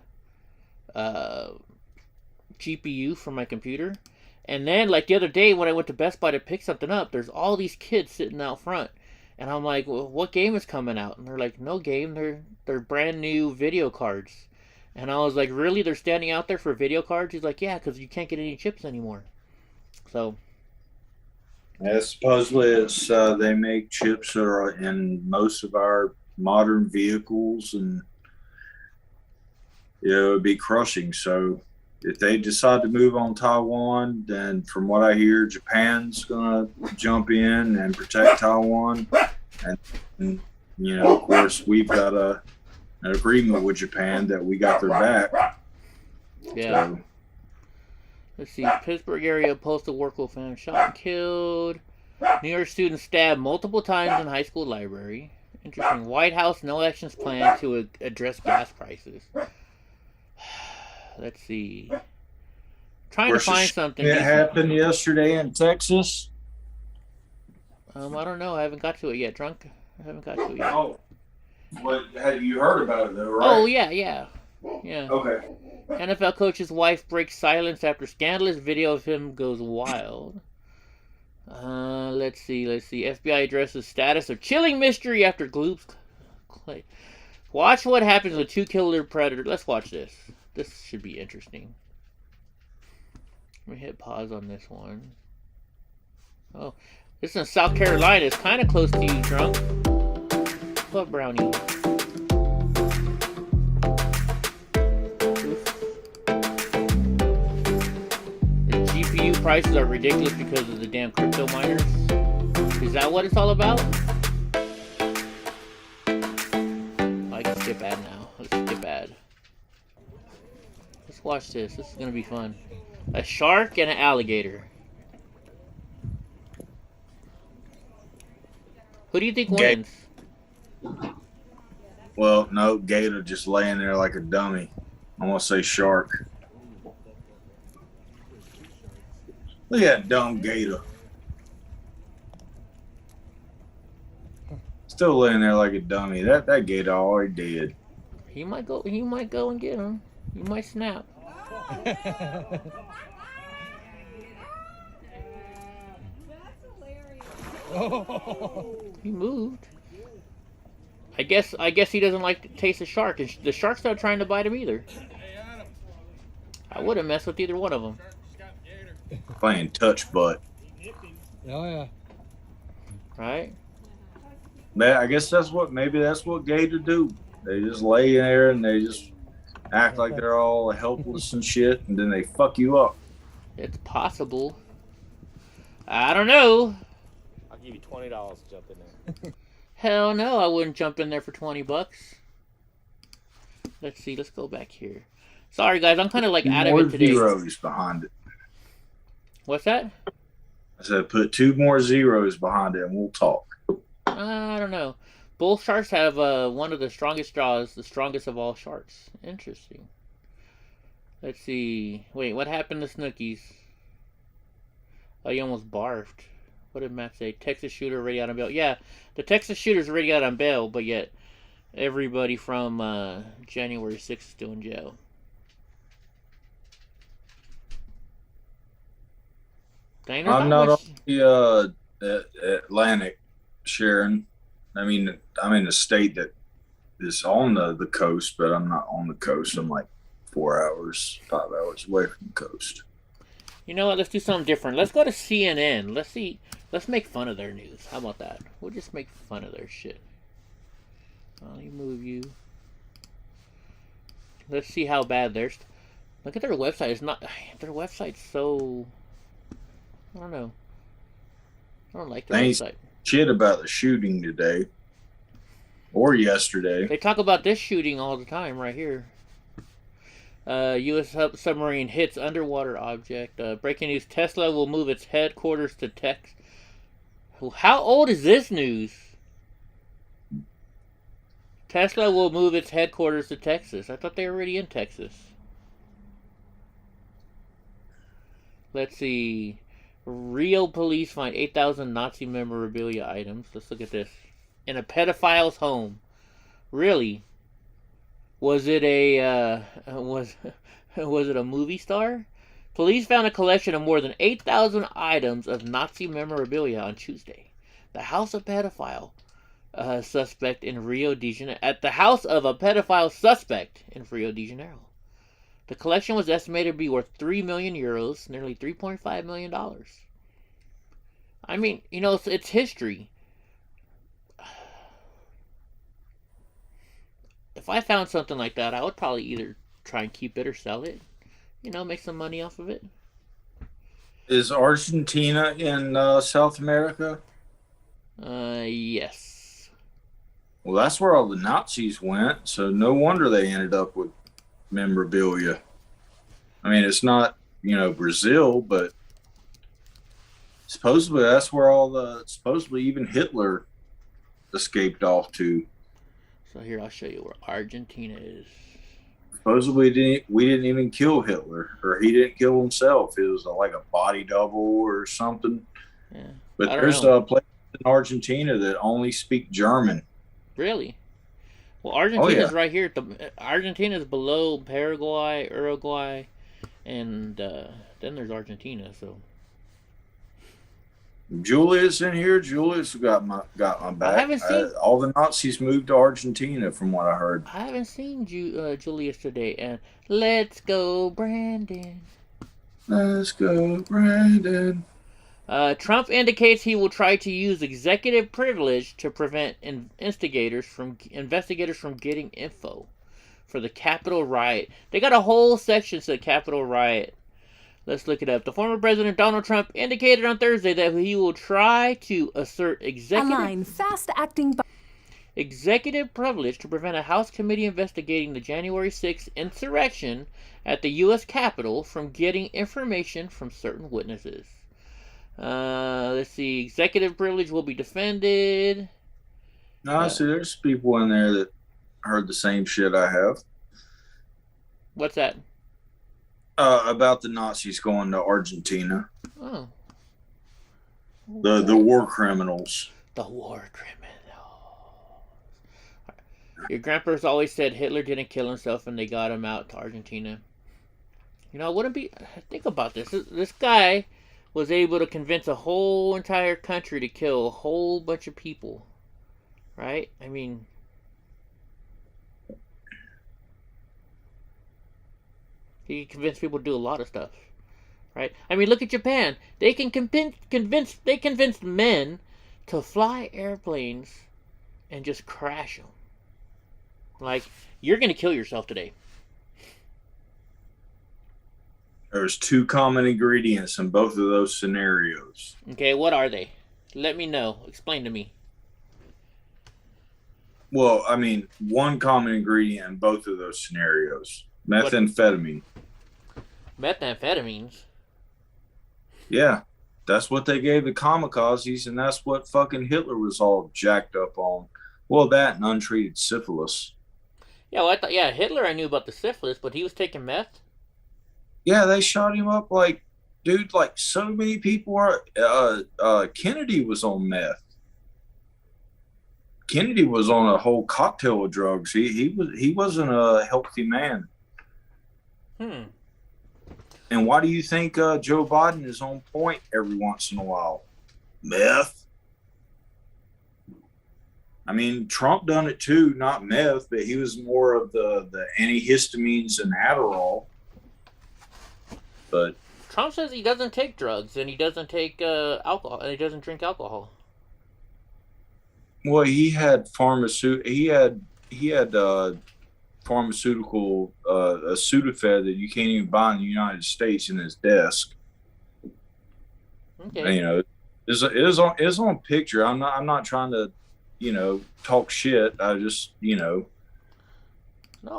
GPU for my computer. And then, like the other day when I went to Best Buy to pick something up, there's all these kids sitting out front. And I'm like, well, what game is coming out? And they're like, no game. They're brand new video cards. And I was like, really? They're standing out there for video cards? He's like, yeah, because you can't get any chips anymore. So. Yeah, supposedly it's they make chips that are in most of our modern vehicles, and it would be crushing. So if they decide to move on Taiwan, then from what I hear, Japan's going to jump in and protect Taiwan. And of course, we've got an agreement with Japan that we got their back. Yeah. So, let's see. Pittsburgh area postal worker found shot and killed. New York student stabbed multiple times in high school library. Interesting. White House, no actions planned to address gas prices. Let's see. Trying to find something. It happened yesterday in Texas. I don't know. I haven't got to it yet. I haven't got to it yet. Oh, have you heard about it though, right? Oh yeah. Okay. NFL coach's wife breaks silence after scandalous video of him goes wild. Let's see. FBI addresses status of chilling mystery after Gloop's clay. Watch what happens with two killer predators. Let's watch this. This should be interesting. Let me hit pause on this one. Oh, this is in South Carolina. It's kind of close to you, drunk. What brownie? The GPU prices are ridiculous because of the damn crypto miners. Is that what it's all about? I can skip ad now. Let's skip ad. Let's watch this. This is gonna be fun. A shark and an alligator. Who do you think wins? Well, no, gator just laying there like a dummy. I'm gonna say shark. Look at that dumb gator. Still laying there like a dummy. That gator already dead. He might go and get him. He might snap. He moved. I guess he doesn't like to taste the shark, and the shark's not trying to bite him either. I wouldn't mess with either one of them. Playing touch butt. Oh yeah. Right? Man, I guess maybe that's what gays do. They just lay there and they just act like they're all helpless and shit, and then they fuck you up. It's possible. I don't know. I'll give you $20 to jump in there. Hell no, I wouldn't jump in there for $20. Let's see. Let's go back here. Sorry, guys. I'm kind of like out of it today. Zeros behind it. What's that? I said put 2 more zeros behind it and we'll talk. I don't know. Bull sharks have one of the strongest jaws, the strongest of all sharks. Interesting. Let's see. Wait, what happened to Snookies? Oh, he almost barfed. What did Matt say? Texas shooter already out on bail. Yeah, the Texas shooter's already out on bail, but yet everybody from January 6th is still in jail. I'm not on the Atlantic, Sharon. I mean, I'm in a state that is on the coast, but I'm not on the coast. I'm like 4 hours, 5 hours away from the coast. You know what? Let's do something different. Let's go to CNN. Let's see. Let's make fun of their news. How about that? We'll just make fun of their shit. Let me move you. Let's see how bad theirs. Look at their website. It's not. Their website's so. I don't know. I don't like their website. Shit about the shooting today or yesterday. They talk about this shooting all the time right here. U.S. submarine hits underwater object. Breaking news: Tesla will move its headquarters to Texas. How old is this news? Tesla will move its headquarters to Texas. I thought they were already in Texas. Let's see. Rio police find 8,000 Nazi memorabilia items. Let's look at this. In a pedophile's home. Really? Was it a was it a movie star? Police found a collection of more than 8,000 items of Nazi memorabilia on Tuesday. The house of pedophile suspect in Rio de Janeiro. At the house of a pedophile suspect in Rio de Janeiro. The collection was estimated to be worth 3 million euros, nearly $3.5 million. I mean, you know, it's history. If I found something like that, I would probably either try and keep it or sell it. You know, make some money off of it. Is Argentina in South America? Yes. Well, that's where all the Nazis went, so no wonder they ended up with memorabilia. I mean, it's not, you know, Brazil, but supposedly that's where supposedly even Hitler escaped off to. So here, I'll show you where Argentina is. Supposedly we didn't even kill Hitler, or he didn't kill himself. It was like a body double or something. Yeah. But there's a place in Argentina that only speak German. Really? Well, Argentina's right here. Argentina's below Paraguay, Uruguay, and then there's Argentina. So Julia's in here. Julia's got my back. I haven't seen all the Nazis moved to Argentina, from what I heard. I haven't seen Julius today. And let's go, Brandon. Let's go, Brandon. Trump indicates he will try to use executive privilege to prevent investigators from getting info for the Capitol riot. They got a whole section to the Capitol riot. Let's look it up. The former President Donald Trump indicated on Thursday that he will try to assert executive privilege to prevent a House committee investigating the January 6th insurrection at the U.S. Capitol from getting information from certain witnesses. Let's see. Executive privilege will be defended. No, see, there's people in there that heard the same shit I have. What's that? About the Nazis going to Argentina. Oh. The war criminals. The war criminals. Your grandpa's always said Hitler didn't kill himself and they got him out to Argentina. You know, it wouldn't be... Think about this. This guy was able to convince a whole entire country to kill a whole bunch of people. Right? I mean... He can convince people to do a lot of stuff. Right? I mean, look at Japan. They can convince men to fly airplanes and just crash them. Like, you're going to kill yourself today. There's 2 common ingredients in both of those scenarios. Okay, what are they? Let me know. Explain to me. Well, I mean, 1 common ingredient in both of those scenarios. Methamphetamine. Methamphetamines? Yeah. That's what they gave the kamikazes, and that's what fucking Hitler was all jacked up on. Well, that and untreated syphilis. Yeah, well, I thought, Hitler, I knew about the syphilis, but he was taking meth? Yeah, they shot him up like, dude, like so many people are. Kennedy was on meth. Kennedy was on a whole cocktail of drugs. He wasn't a healthy man. And why do you think Joe Biden is on point every once in a while? Meth. I mean, Trump done it too, not meth, but he was more of the antihistamines and Adderall. But Trump says he doesn't take drugs and he doesn't take alcohol and he doesn't drink alcohol. Well, he had pharmaceutical a Sudafed that you can't even buy in the United States in his desk. Okay. You know, it's on picture. I'm not trying to, talk shit. I just, No,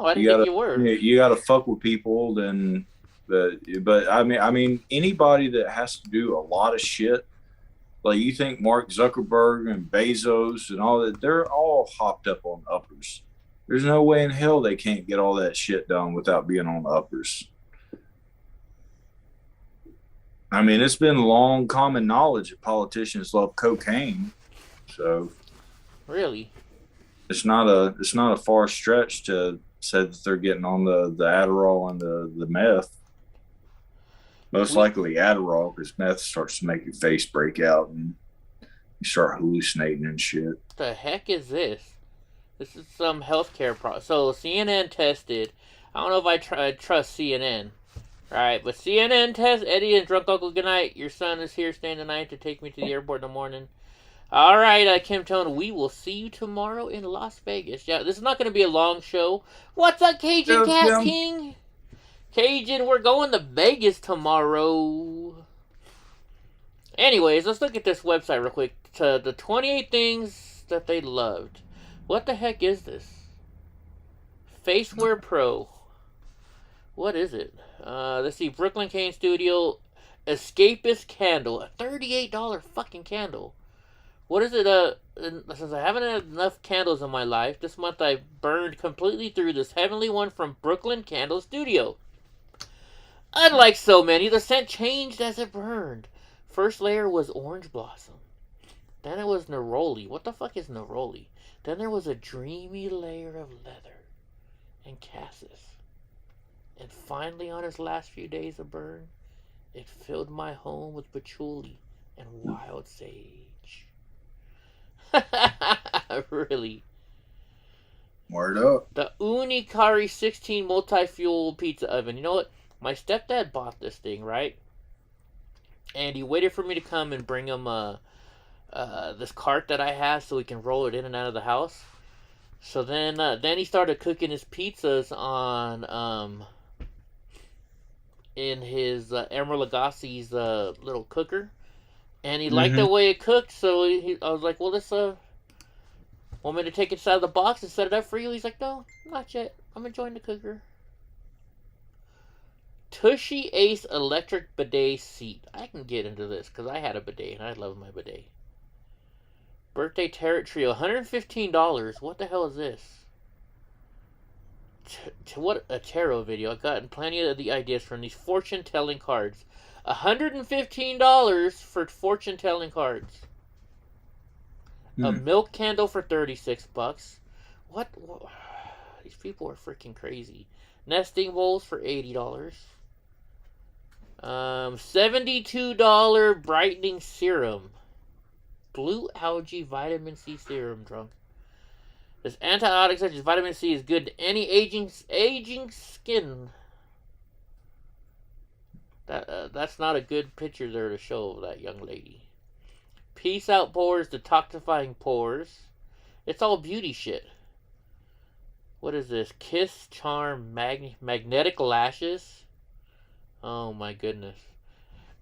I didn't think you were. You got to fuck with people, then. But I mean, anybody that has to do a lot of shit, like you think Mark Zuckerberg and Bezos and all that, they're all hopped up on uppers. There's no way in hell they can't get all that shit done without being on uppers. I mean, it's been long common knowledge that politicians love cocaine. So really, it's not a far stretch to say that they're getting on the Adderall and the meth. Most likely Adderall, because meth starts to make your face break out and you start hallucinating and shit. What the heck is this? This is some healthcare So CNN tested. I don't know if I trust CNN. Alright, but CNN test Eddie and Drunk Uncle. Good night. Your son is here staying the night to take me to the airport in the morning. Alright, Kim Tone, we will see you tomorrow in Las Vegas. Yeah, this is not going to be a long show. What's up, Cajun Cat King? Cajun, we're going to Vegas tomorrow. Anyways, let's look at this website real quick. To the 28 things that they loved. What the heck is this? Faceware Pro. What is it? Let's see. Brooklyn Cane Studio Escapist Candle. A $38 fucking candle. What is it? Since I haven't had enough candles in my life, this month I burned completely through this heavenly one from Brooklyn Candle Studio. Unlike so many, the scent changed as it burned. First layer was orange blossom. Then it was neroli. What the fuck is neroli? Then there was a dreamy layer of leather and cassis. And finally, on its last few days of burn, it filled my home with patchouli and wild sage. Really? Word up. The Unikari 16 multi-fuel pizza oven. You know what? My stepdad bought this thing, right? And he waited for me to come and bring him this cart that I have so he can roll it in and out of the house. So then he started cooking his pizzas on in his Emeril Lagasse's little cooker, and he liked the way it cooked. So I was like, "Well, let's want me to take it out of the box and set it up for you?" He's like, "No, not yet. I'm enjoying the cooker." Tushy Ace electric bidet seat. I can get into this because I had a bidet and I love my bidet. Birthday Tarot Trio, $115. What the hell is this? What a tarot video. I've gotten plenty of the ideas from these fortune telling cards. $115 for fortune telling cards. A milk candle for $36. What? These people are freaking crazy. Nesting bowls for $80. $72 brightening serum. Blue algae vitamin C serum, drunk. This antibiotic such as vitamin C is good to any aging skin. That's not a good picture there to show of that young lady. Peace out pores, detoxifying pores. It's all beauty shit. What is this? Kiss Charm Magnetic Lashes? Oh my goodness.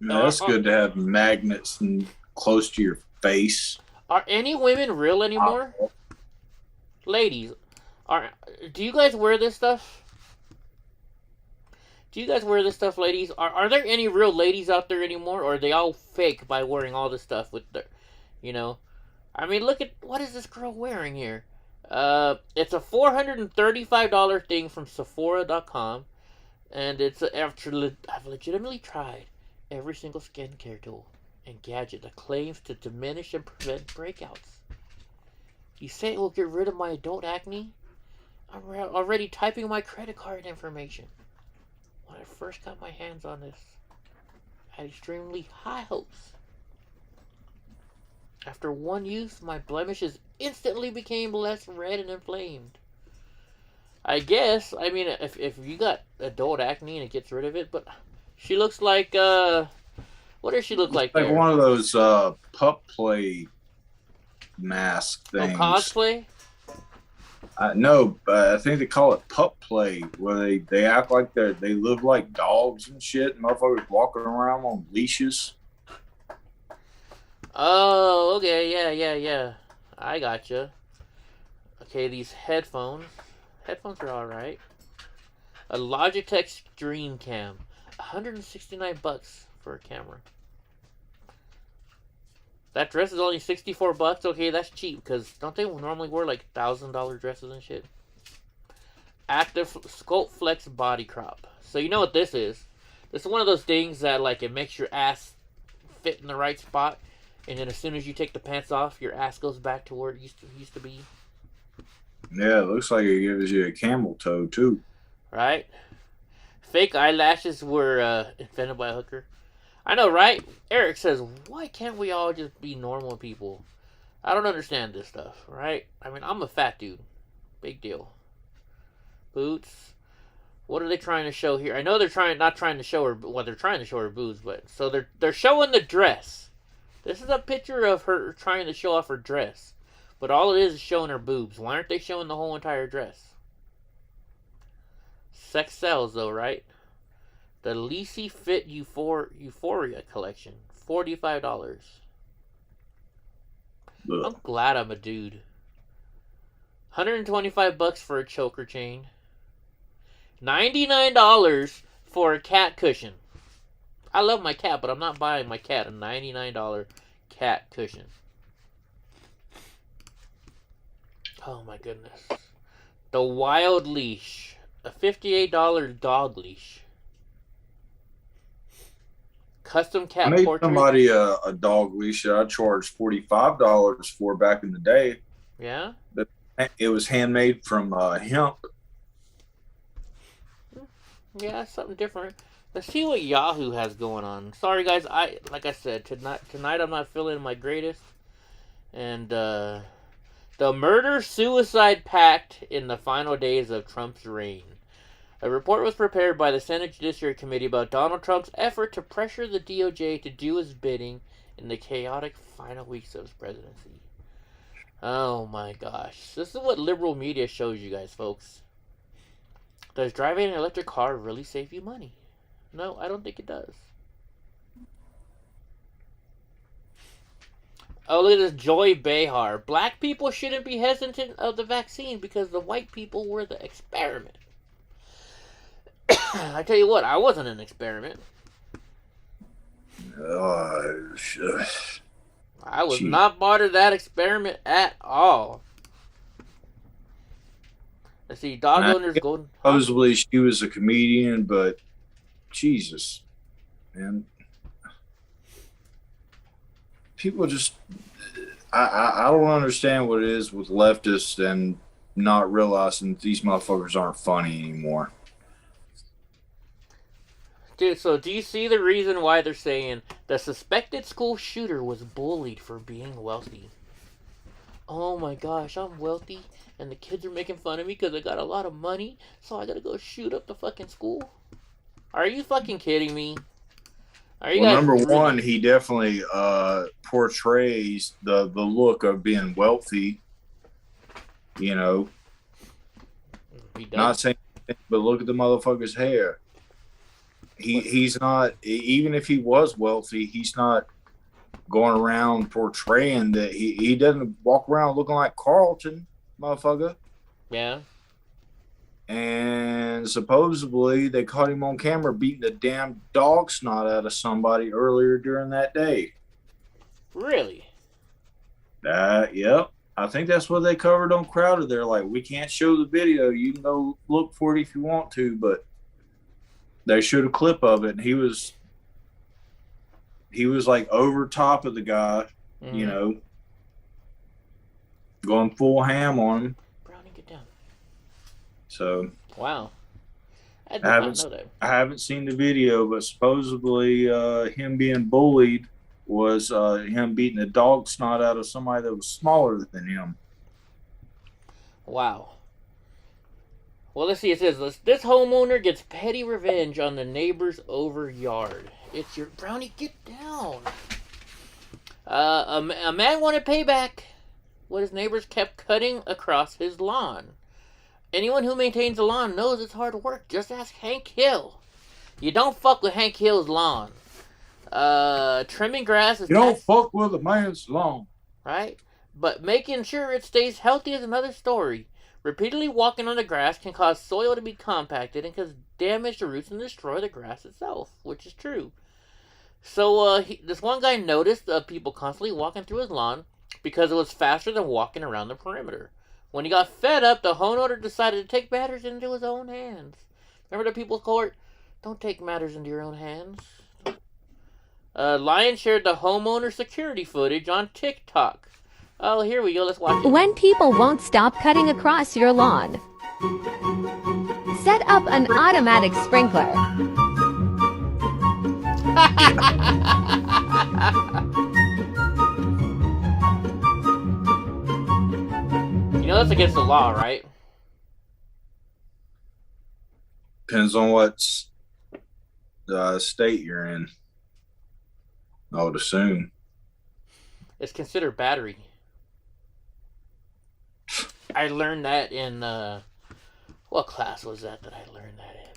No, that's good to have magnets and close to your face. Are any women real anymore? Ladies, do you guys wear this stuff? Do you guys wear this stuff, ladies? Are there any real ladies out there anymore, or are they all fake by wearing all this stuff with their, you know? I mean, look at, what is this girl wearing here? It's a $435 thing from Sephora.com, and I've legitimately tried every single skincare tool and gadget that claims to diminish and prevent breakouts. You say it will get rid of my adult acne? I'm already typing my credit card information. When I first got my hands on this, I had extremely high hopes. After one use, my blemishes instantly became less red and inflamed. I guess, I mean, if you got adult acne and it gets rid of it, but she looks like, what does she look like Like there? one of those pup play mask things. Oh, cosplay? No, I think they call it pup play, where they act like they live like dogs and shit. And motherfuckers walking around on leashes. Oh, okay, yeah. I gotcha. Okay, these headphones. Headphones are alright. A Logitech Dream Cam. $169 for a camera. That dress is only $64. Okay, that's cheap, because don't they normally wear like $1,000 dresses and shit? Active Sculpt Flex Body Crop. So you know what this is. This is one of those things that like it makes your ass fit in the right spot, and then as soon as you take the pants off, your ass goes back to where it used to be. Yeah, it looks like it gives you a camel toe too. Right? Fake eyelashes were invented by a hooker. I know, right? Eric says, why can't we all just be normal people? I don't understand this stuff, right? I mean, I'm a fat dude. Big deal. Boots. What are they trying to show here? I know they're not trying to show her, well, they're trying to show her boobs, but so they're showing the dress. This is a picture of her trying to show off her dress. But all it is showing her boobs. Why aren't they showing the whole entire dress? Sex sells, though, right? The Lisi Fit Euphoria collection. $45. I'm glad I'm a dude. $125 for a choker chain. $99 for a cat cushion. I love my cat, but I'm not buying my cat a $99 cat cushion. Oh my goodness. The Wild Leash. A $58 dog leash. Custom cat I made portrait. somebody a dog leash that I charged $45 for back in the day. Yeah? It was handmade from hemp. Yeah, something different. Let's see what Yahoo has going on. Sorry guys, like I said, tonight I'm not feeling my greatest. And the murder-suicide pact in the final days of Trump's reign. A report was prepared by the Senate Judiciary Committee about Donald Trump's effort to pressure the DOJ to do his bidding in the chaotic final weeks of his presidency. Oh my gosh. This is what liberal media shows you guys, folks. Does driving an electric car really save you money? No, I don't think it does. Oh, look at this Joy Behar. Black people shouldn't be hesitant of the vaccine because the white people were the experiment. I tell you what, I wasn't an experiment. I was not part of that experiment at all. Let's see, dog owners golden. Supposedly she was a comedian, but Jesus, man, people just I don't understand what it is with leftists and not realizing that these motherfuckers aren't funny anymore. Dude, so do you see the reason why they're saying the suspected school shooter was bullied for being wealthy? Oh my gosh, I'm wealthy and the kids are making fun of me because I got a lot of money, so I gotta go shoot up the fucking school? Are you fucking kidding me? Are you guys number really... one, he definitely portrays the look of being wealthy. You know, He does. not saying anything, but look at the motherfucker's hair. He's not, even if he was wealthy, he's not going around portraying that he doesn't walk around looking like Carlton, motherfucker. Yeah. And supposedly they caught him on camera beating the damn dog snot out of somebody earlier during that day. Really? Yep. I think that's what they covered on Crowded. They're like, we can't show the video. You can go look for it if you want to, but they showed a clip of it, and he was like over top of the guy, you know, going full ham on him. Brownie, get down. So wow. I did not know that. I haven't seen the video, but supposedly him being bullied was him beating the dog snot out of somebody that was smaller than him. Wow. Well, let's see. It says, this homeowner gets petty revenge on the neighbor's over yard. It's your Brownie, get down. A man wanted payback when his neighbors kept cutting across his lawn. Anyone who maintains a lawn knows it's hard work. Just ask Hank Hill. You don't fuck with Hank Hill's lawn. Trimming grass is... You don't fuck with a man's lawn. Right? But making sure it stays healthy is another story. Repeatedly walking on the grass can cause soil to be compacted and can damage the roots and destroy the grass itself, which is true. So this one guy noticed people constantly walking through his lawn because it was faster than walking around the perimeter. When he got fed up, the homeowner decided to take matters into his own hands. Remember the People's Court? Don't take matters into your own hands. Lion shared the homeowner security footage on TikTok. Oh, here we go. Let's watch it. When people won't stop cutting across your lawn, set up an automatic sprinkler. You know that's against the law, right? Depends on what state you're in. I would assume. It's considered battery. I learned that in, what class was that I learned that in?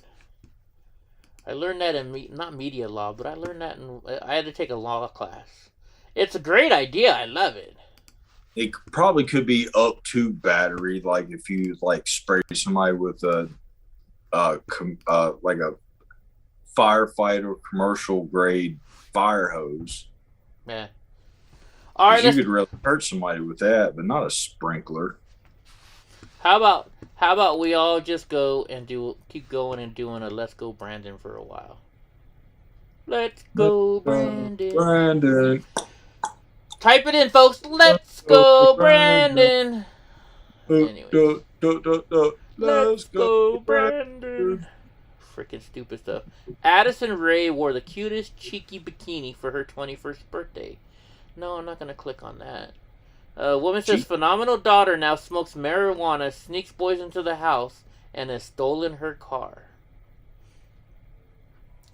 I learned that in, not media law, but I learned that in, I had to take a law class. It's a great idea. I love it. It probably could be up to battery, like if you like spray somebody with a like a firefighter commercial grade fire hose. Yeah. All right. You could really hurt somebody with that, but not a sprinkler. How about we all just go and keep going and doing a Let's Go Brandon for a while. Let's go Brandon. Brandon. Type it in, folks. Let's go Brandon. Anyways. Let's go Brandon. Freaking stupid stuff. Addison Rae wore the cutest cheeky bikini for her 21st birthday. No, I'm not going to click on that. Woman says phenomenal daughter now smokes marijuana, sneaks boys into the house, and has stolen her car.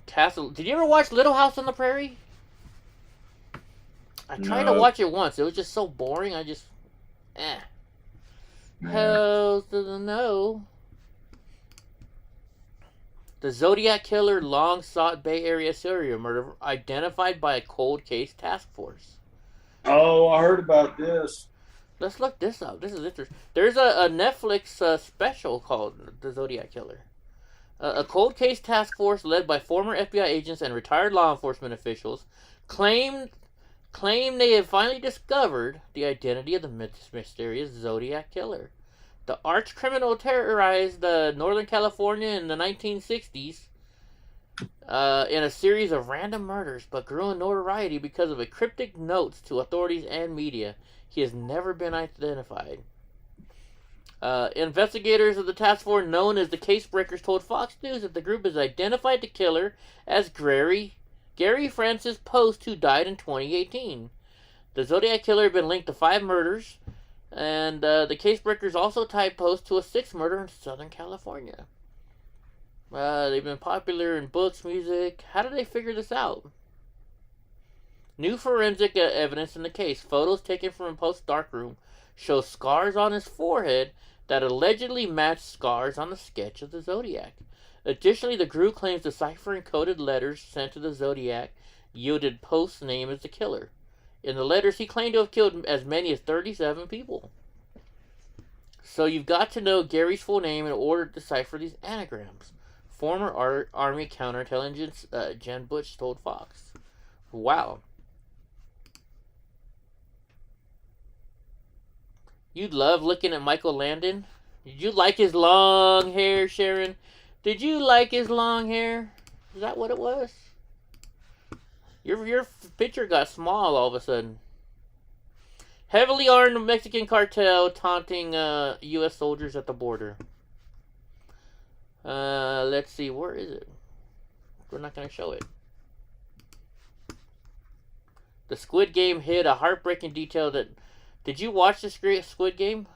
Castle. Did you ever watch Little House on the Prairie? I tried to watch it once. It was just so boring. I just, Hells to the no. The Zodiac killer, long sought Bay Area serial murder, identified by a cold case task force. Oh, I heard about this. Let's look this up. This is interesting. There's a Netflix special called The Zodiac Killer. A cold case task force led by former FBI agents and retired law enforcement officials claimed they had finally discovered the identity of the mysterious Zodiac Killer. The arch criminal terrorized Northern California in the 1960s in a series of random murders, but grew in notoriety because of cryptic notes to authorities and media. He has never been identified. Investigators of the task force, known as the Case Breakers, told Fox News that the group has identified the killer as Gary Francis Post, who died in 2018. The Zodiac Killer had been linked to 5 murders, and the Case Breakers also tied Post to a 6th murder in Southern California. They've been popular in books, music. How did they figure this out? New forensic evidence in the case. Photos taken from Post's darkroom shows scars on his forehead that allegedly match scars on the sketch of the Zodiac. Additionally, the group claims the cipher-encoded letters sent to the Zodiac yielded Post's name as the killer. In the letters, he claimed to have killed as many as 37 people. So you've got to know Gary's full name in order to decipher these anagrams. Former Army counterintelligence Jen Butch told Fox. Wow. You'd love looking at Michael Landon? Did you like his long hair, Sharon? Did you like his long hair? Is that what it was? Your picture got small all of a sudden. Heavily armed Mexican cartel taunting U.S. soldiers at the border. Let's see, where is it? We're not going to show it. The Squid Game hid a heartbreaking detail that... Did you watch the Squid Game?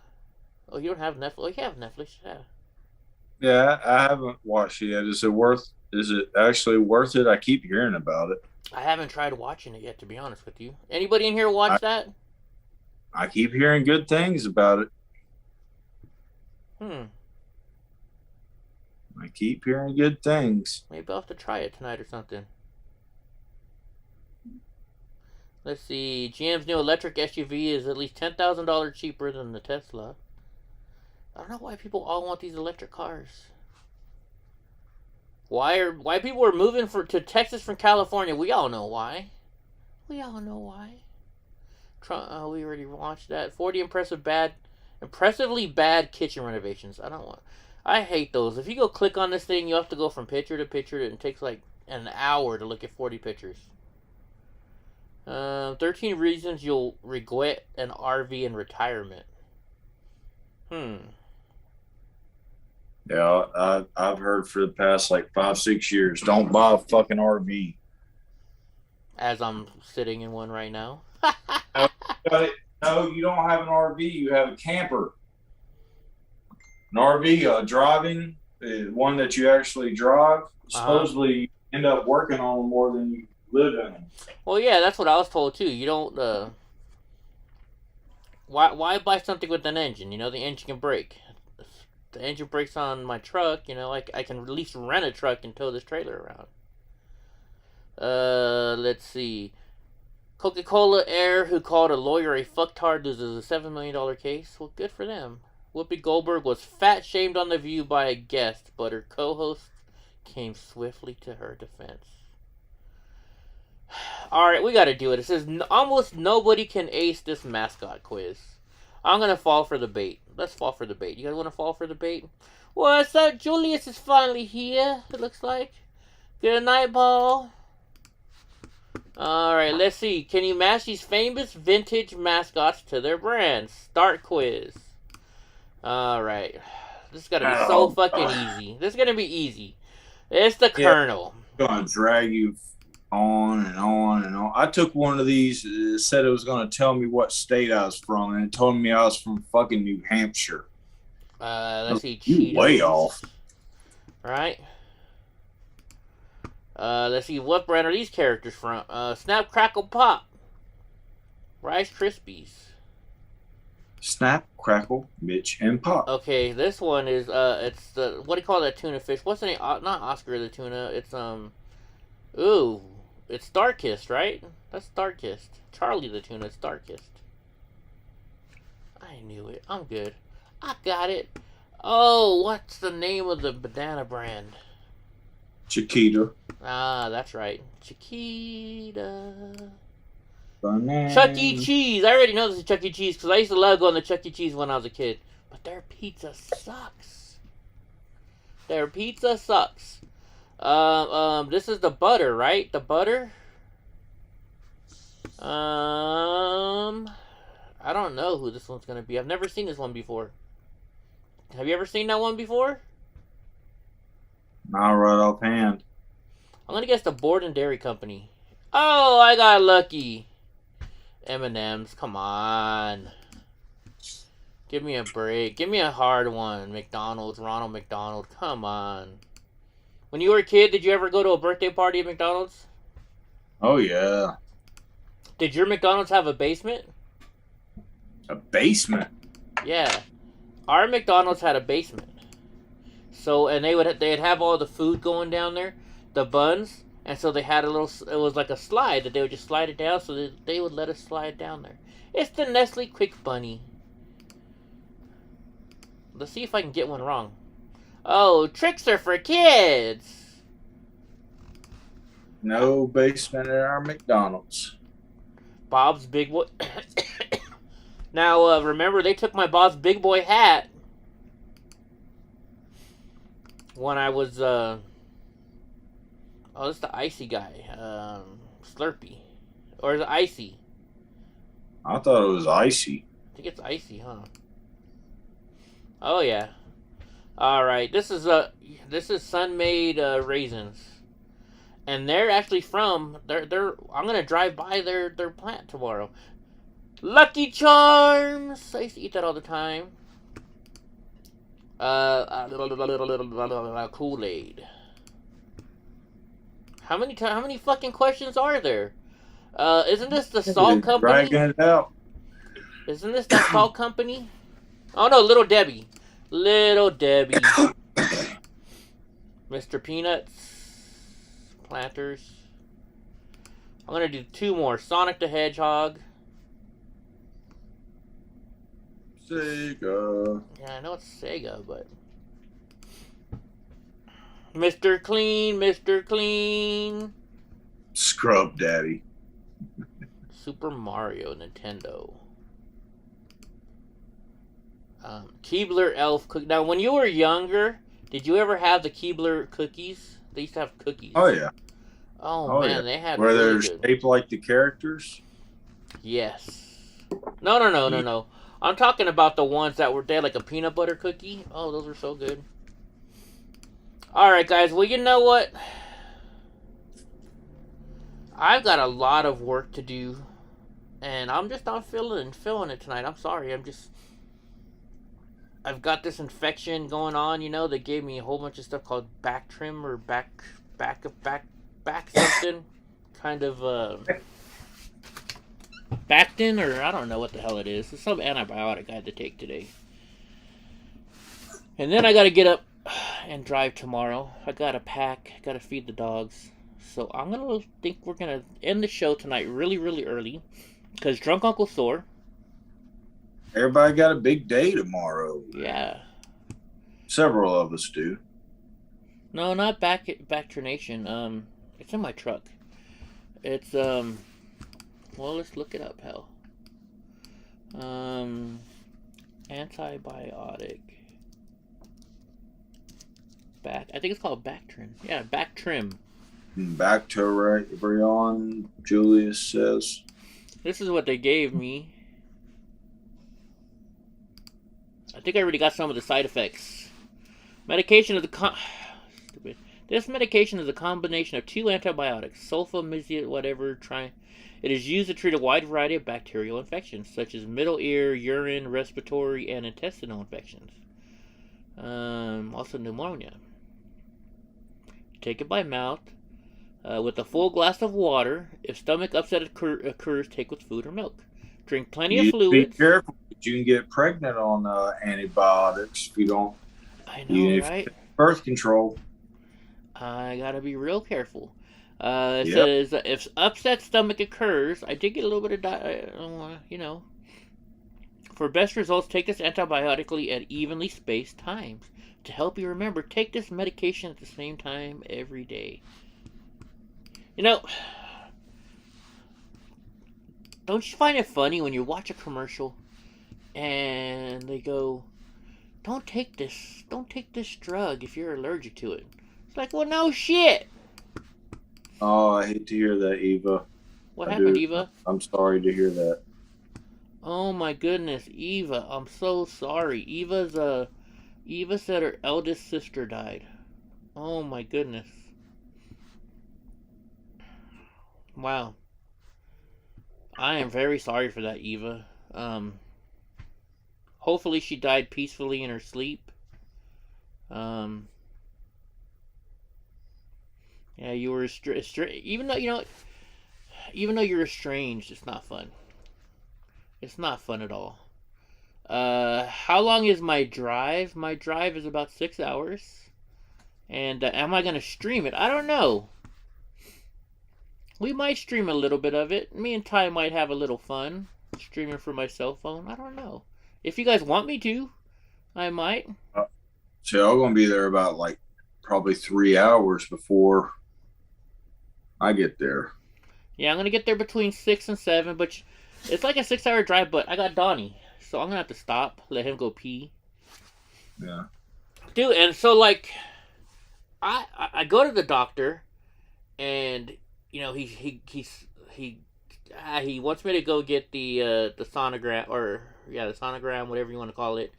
Oh, you don't have Netflix? Oh, you have Netflix, yeah. Yeah, I haven't watched it yet. Is it actually worth it? I keep hearing about it. I haven't tried watching it yet, to be honest with you. Anybody in here watch that? I keep hearing good things about it. I keep hearing good things. Maybe I'll have to try it tonight or something. Let's see. GM's new electric SUV is at least $10,000 cheaper than the Tesla. I don't know why people all want these electric cars. Why people are moving to Texas from California? We all know why. We all know why. We already watched that. 40 impressively bad kitchen renovations. I hate those. If you go click on this thing, you have to go from picture to picture, and it takes like an hour to look at 40 pictures. 13 reasons you'll regret an RV in retirement. Yeah, I've heard for the past like 5-6 years, don't buy a fucking RV. As I'm sitting in one right now. No, you don't have an RV. You have a camper. An RV, driving, one that you actually drive. Supposedly, you end up working on them more than you live in them. Well, yeah, that's what I was told too. You don't. Why buy something with an engine? You know, the engine can break. The engine breaks on my truck. You know, I can at least rent a truck and tow this trailer around. Let's see. Coca-Cola heir who called a lawyer a fucktard loses a $7 million case. Well, good for them. Whoopi Goldberg was fat-shamed on The View by a guest, but her co-host came swiftly to her defense. Alright, we gotta do it. It says almost nobody can ace this mascot quiz. I'm gonna fall for the bait. Let's fall for the bait. You guys wanna fall for the bait? What's up? Julius is finally here, it looks like. Good night, Paul. Alright, let's see. Can you match these famous vintage mascots to their brands? Start quiz. Alright. This is gonna be so fucking easy. This is gonna be easy. It's the Colonel. I'm gonna drag you on and on and on. I took one of these, said it was gonna tell me what state I was from, and it told me I was from fucking New Hampshire. Let's see. You way off. Right. Let's see, what brand are these characters from? Snap, Crackle, Pop. Rice Krispies. Snap, Crackle, Mitch, and Pop. Okay, this one is, it's the, what do you call that tuna fish? What's the name? Not Oscar the tuna, it's, ooh, it's Starkist, right? That's Starkist. Charlie the tuna, it's Starkist. I knew it. I'm good. I got it. Oh, what's the name of the banana brand? Chiquita. Ah, that's right. Chiquita. Banana. Chuck E. Cheese. I already know this is Chuck E. Cheese because I used to love going to Chuck E. Cheese when I was a kid. But their pizza sucks. Their pizza sucks. This is the butter, right? The butter? I don't know who this one's going to be. I've never seen this one before. Have you ever seen that one before? Not right offhand. I'm going to guess the Borden Dairy Company. Oh, I got lucky. M&M's, come on. Give me a break. Give me a hard one. McDonald's, Ronald McDonald, come on. When you were a kid, did you ever go to a birthday party at McDonald's? Oh, yeah. Did your McDonald's have a basement? A basement? Yeah. Our McDonald's had a basement. So, and they'd have all the food going down there, the buns, and so they had a little, it was like a slide that they would just slide it down, so that they would let us slide down there. It's the Nestle Quick Bunny. Let's see if I can get one wrong. Oh, tricks are for kids. No basement at our McDonald's. Bob's Big Boy. Now, remember, they took my Bob's Big Boy hat when I was, oh, it's the icy guy, Slurpee. Or is it icy? I thought it was icy. I think it's icy, huh? Oh, yeah. Alright, this is Sun-Made, raisins. And they're actually from, I'm gonna drive by their plant tomorrow. Lucky Charms! I used to eat that all the time. Kool-Aid. How many fucking questions are there? Isn't this the salt company? Dragging it out. Isn't this the salt company? Oh no, Little Debbie. Little Debbie. Mr. Peanuts. Planters. I'm gonna do 2 more. Sonic the Hedgehog. Sega. Yeah, I know it's Sega, but... Mr. Clean, Mr. Clean. Scrub Daddy. Super Mario, Nintendo. Keebler Elf Cookie. Now, when you were younger, did you ever have the Keebler cookies? They used to have cookies. Oh, yeah. Oh man, yeah. They had where really they're good. shaped like the characters? Yes. No. I'm talking about the ones that were there, like a peanut butter cookie. Oh, those were so good. Alright, guys. Well, you know what? I've got a lot of work to do. And I'm just not feeling it tonight. I'm sorry. I've got this infection going on, you know. They gave me a whole bunch of stuff called back trim or back something. Kind of, Bactin, or I don't know what the hell it is. It's some antibiotic I had to take today. And then I gotta get up and drive tomorrow. I gotta pack, gotta feed the dogs. So we're gonna end the show tonight really, really early. Because Drunk Uncle Thor. Everybody got a big day tomorrow. Yeah. Several of us do. No, not Bactrination. It's in my truck. It's, well, let's look it up, hell. Antibiotic. I think it's called Bactrim. Yeah, Bactrim. Bacterion, Julius says. This is what they gave me. I think I already got some of the side effects. Medication of the Stupid. This medication is a combination of 2 antibiotics, sulfamazide, whatever. It is used to treat a wide variety of bacterial infections, such as middle ear, urine, respiratory, and intestinal infections. Also pneumonia. Take it by mouth. With a full glass of water. If stomach upset occurs, take with food or milk. Drink plenty of fluids. Be careful. You can get pregnant on antibiotics if you don't. I know, right? Birth control. I gotta be real careful. It says if upset stomach occurs, I did get a little bit of For best results, take this antibiotically at evenly spaced times. To help you remember, take this medication at the same time every day. You know, don't you find it funny when you watch a commercial and they go, don't take this drug if you're allergic to it. It's like, well, no shit. Oh, I hate to hear that, Eva. What happened, Eva? I'm sorry to hear that. Oh my goodness, Eva, I'm so sorry. Eva said her eldest sister died. Oh my goodness. Wow. I am very sorry for that, Eva. Hopefully she died peacefully in her sleep. Yeah, you were even though you're estranged, it's not fun. It's not fun at all. How long is my drive? My drive is about 6 hours. And am I going to stream it? I don't know. We might stream a little bit of it. Me and Ty might have a little fun streaming from my cell phone. I don't know. If you guys want me to, I might. So I'm going to be there about like probably 3 hours before I get there. Yeah, I'm going to get there between 6 and 7, but it's like a 6-hour drive, but I got Donnie. So I'm going to have to stop, let him go pee. Yeah. Dude, and so like, I go to the doctor, and you know he wants me to go get the sonogram, or the sonogram, whatever you want to call it.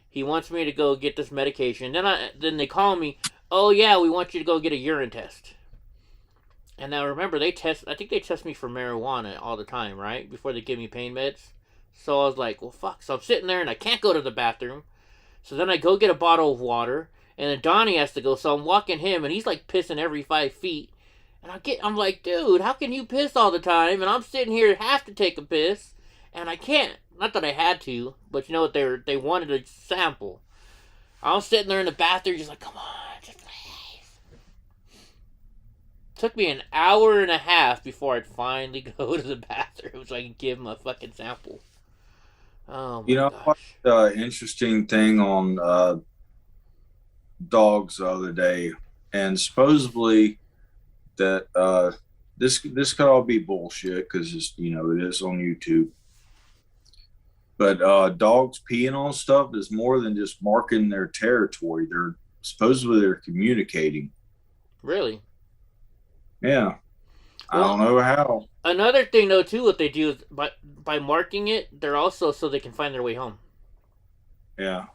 He wants me to go get this medication. Then they call me. Oh yeah, we want you to go get a urine test. And now remember, I think they test me for marijuana all the time, right? Before they give me pain meds. So I was like, well, fuck. So I'm sitting there and I can't go to the bathroom. So then I go get a bottle of water, and then Donnie has to go. So I'm walking him, and he's like pissing every 5 feet. And I'm like, dude, how can you piss all the time? And I'm sitting here, have to take a piss, and I can't. Not that I had to, but you know what? They wanted a sample. I was sitting there in the bathroom, just like, come on, just please. Took me an hour and a half before I'd finally go to the bathroom so I could give him a fucking sample. Oh my You know, gosh. interesting thing on dogs the other day, and supposedly that this could all be bullshit because it's, you know, it is on YouTube. But dogs peeing on stuff is more than just marking their territory. They're communicating. Really? Yeah. I don't know how. Another thing, though, too, what they do is by marking it, they're also so they can find their way home. Yeah.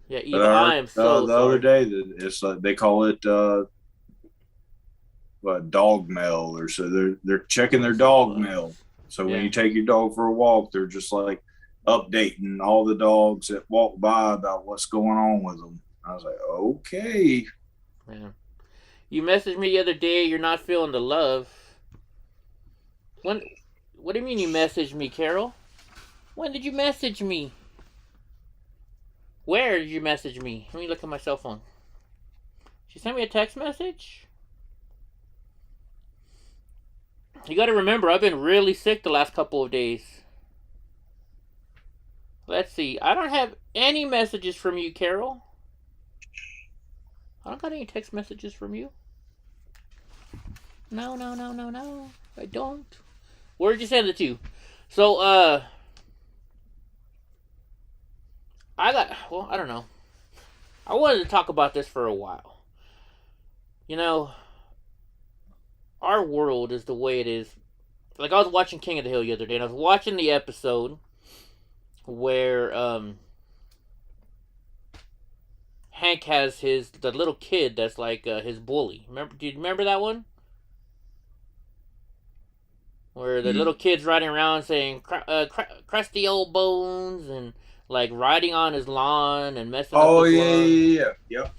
Yeah, even I am so the other day, it's like they call it dog mail, or so they're checking their dog mail. So when you take your dog for a walk, they're just like updating all the dogs that walk by about what's going on with them. I was like, okay. Yeah. You messaged me the other day, you're not feeling the love. What do you mean you messaged me, Carol? When did you message me? Where did you message me? Let me look at my cell phone. She sent me a text message? You gotta remember, I've been really sick the last couple of days. Let's see. I don't have any messages from you, Carol. I don't got any text messages from you. No. I don't. Where'd you send it to? So, I don't know. I wanted to talk about this for a while. You know, our world is the way it is. Like, I was watching King of the Hill the other day, and I was watching the episode where Hank has the little kid that's like his bully. Do you remember that one? Where the little kid's riding around saying crusty old bones, and like riding on his lawn and messing up his lawn. Yep.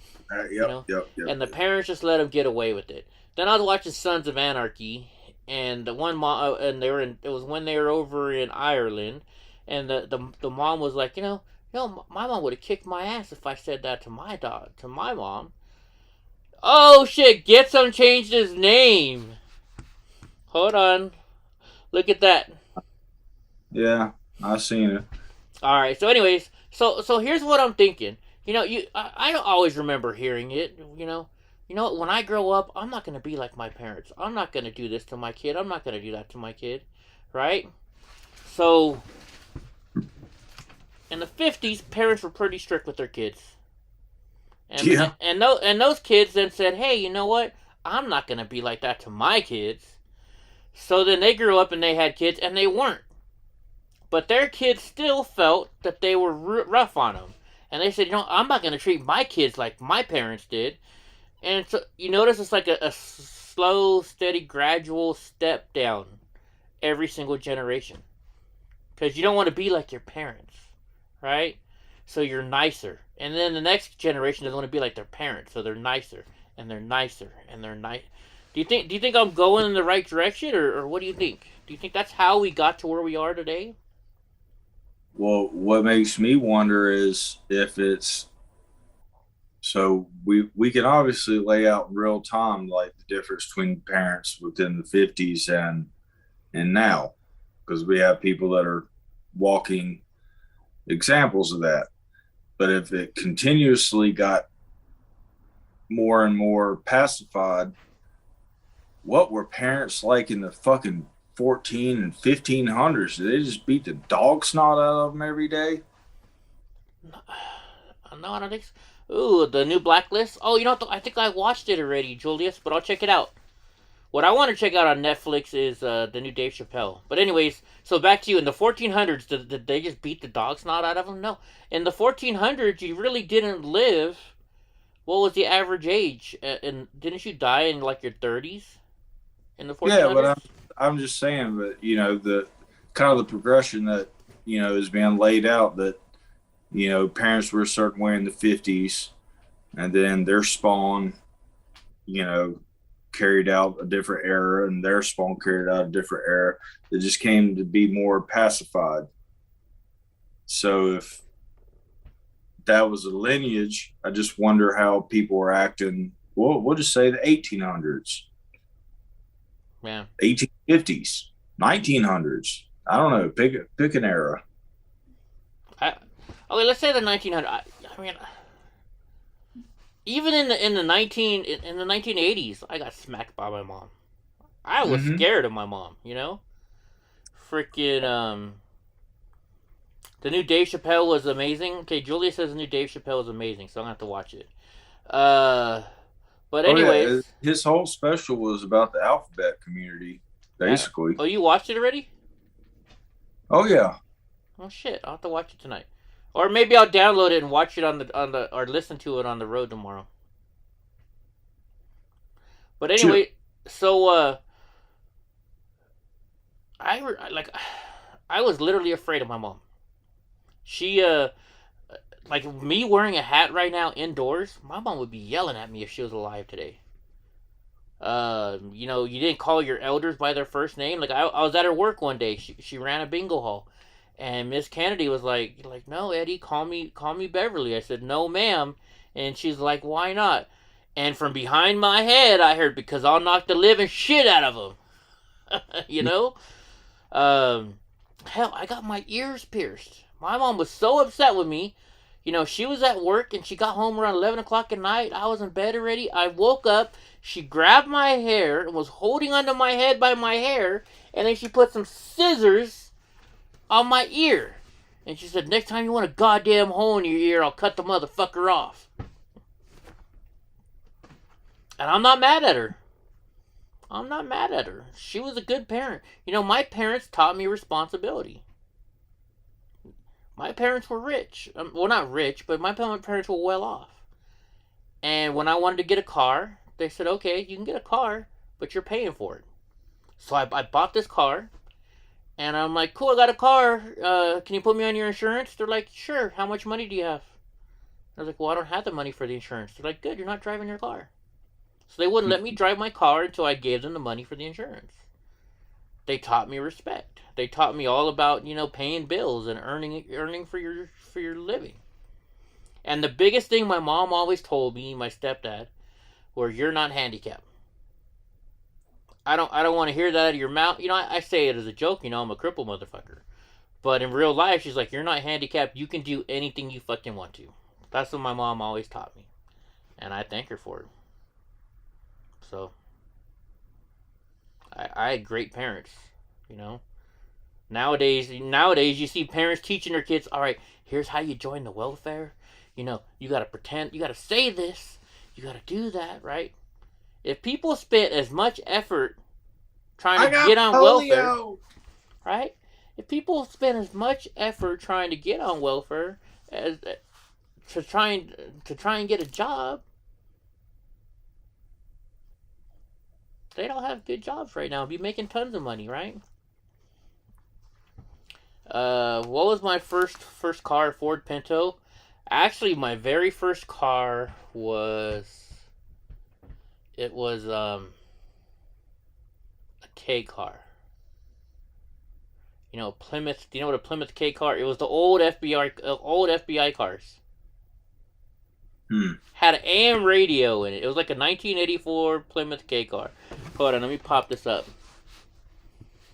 Yep. And the parents just let him get away with it. Then I was watching Sons of Anarchy, and the one mom, and it was when they were over in Ireland, and the mom was like, you know, my mom would have kicked my ass if I said that to my mom. Oh shit! Getsom changed his name. Hold on, look at that. Yeah, I've seen it. All right. So, anyways, so here's what I'm thinking. You know, I don't always remember hearing it. You know, when I grow up, I'm not gonna be like my parents. I'm not gonna do this to my kid. I'm not gonna do that to my kid, right? So, in the 50s, parents were pretty strict with their kids. And those kids then said, hey, you know what? I'm not going to be like that to my kids. So then they grew up and they had kids, and they weren't. But their kids still felt that they were rough on them. And they said, you know, I'm not going to treat my kids like my parents did. And so you notice it's like a slow, steady, gradual step down every single generation. Because you don't want to be like your parents, right? So you're nicer. And then the next generation doesn't want to be like their parents, so they're nicer, and they're nicer, and they're nice. Do you think I'm going in the right direction, or what do you think? Do you think that's how we got to where we are today? Well, what makes me wonder is if it's so we can obviously lay out in real time like the difference between parents within the 50s and now, because we have people that are walking examples of that. But if it continuously got more and more pacified, what were parents like in the fucking 14 and 1500s? Did they just beat the dog snot out of them every day? No, I don't think so. Ooh, the new Blacklist. Oh, you know what? I think I watched it already, Julius, but I'll check it out. What I want to check out on Netflix is the new Dave Chappelle. But anyways, so back to you. In the 1400s, did they just beat the dog snot out of them? No. In the 1400s, you really didn't live. What was the average age? And didn't you die in like your 30s? In the 1400s? Yeah, but I'm just saying, but you know, the kind of the progression that, you know, is being laid out, that, you know, parents were a certain way in the 50s, and then their spawn, you know, carried out a different era, and their spawn carried out a different era that just came to be more pacified. So if that was a lineage, I just wonder how people were acting. Well, we'll just say the 1800s, yeah, 1850s, 1900s. I don't know. Pick an era. Okay, let's say the 1900s. I mean, even in the 1980s, I got smacked by my mom. I was scared of my mom. You know, freaking the new Dave Chappelle was amazing. Okay, Julia says the new Dave Chappelle is amazing, so I'm gonna have to watch it. But anyways, yeah, his whole special was about the alphabet community, basically. Oh, you watched it already? Oh yeah. Oh shit! I'll have to watch it tonight, or maybe I'll download it and watch it on the or listen to it on the road tomorrow. But anyway, so I was literally afraid of my mom. She like me wearing a hat right now indoors, my mom would be yelling at me if she was alive today. You know, you didn't call your elders by their first name. Like I was at her work one day. She ran a bingo hall, and Miss Kennedy was like, no, Eddie, call me Beverly. I said, no, ma'am, and she's like, why not? And from behind my head, I heard, because I'll knock the living shit out of them. You know, hell, I got my ears pierced. My mom was so upset with me. You know, she was at work and she got home around 11 o'clock at night. I was in bed already. I woke up. She grabbed my hair and was holding onto my head by my hair. And then she put some scissors on my ear. And she said, next time you want a goddamn hole in your ear, I'll cut the motherfucker off. And I'm not mad at her. I'm not mad at her. She was a good parent. You know, my parents taught me responsibility. My parents were rich. Well, not rich, but my parents were well off. And when I wanted to get a car, they said, okay, you can get a car, but you're paying for it. So I bought this car, and I'm like, cool, I got a car. Can you put me on your insurance? They're like, sure. How much money do you have? I was like, well, I don't have the money for the insurance. They're like, good, you're not driving your car. So they wouldn't let me drive my car until I gave them the money for the insurance. They taught me respect. They taught me all about, you know, paying bills and earning for your living. And the biggest thing my mom always told me, my stepdad, were, you're not handicapped. I don't want to hear that out of your mouth. You know, I say it as a joke, you know, I'm a crippled motherfucker. But in real life, she's like, you're not handicapped. You can do anything you fucking want to. That's what my mom always taught me. And I thank her for it. So, I had great parents, you know. Nowadays, you see parents teaching their kids, all right, here's how you join the welfare. You know, you got to pretend, you got to say this, you got to do that, right? If people spent as much effort trying to get on welfare, right? If people spend as much effort trying to get on welfare as to try and get a job, they don't have good jobs right now. Be making tons of money, right? What was my first car? Ford Pinto. Actually, my very first car was a K car. You Plymouth. Do you know what a Plymouth K car? It was the old FBI cars. Had an AM radio in it. It was like a 1984 Plymouth K car. Hold on, let me pop this up.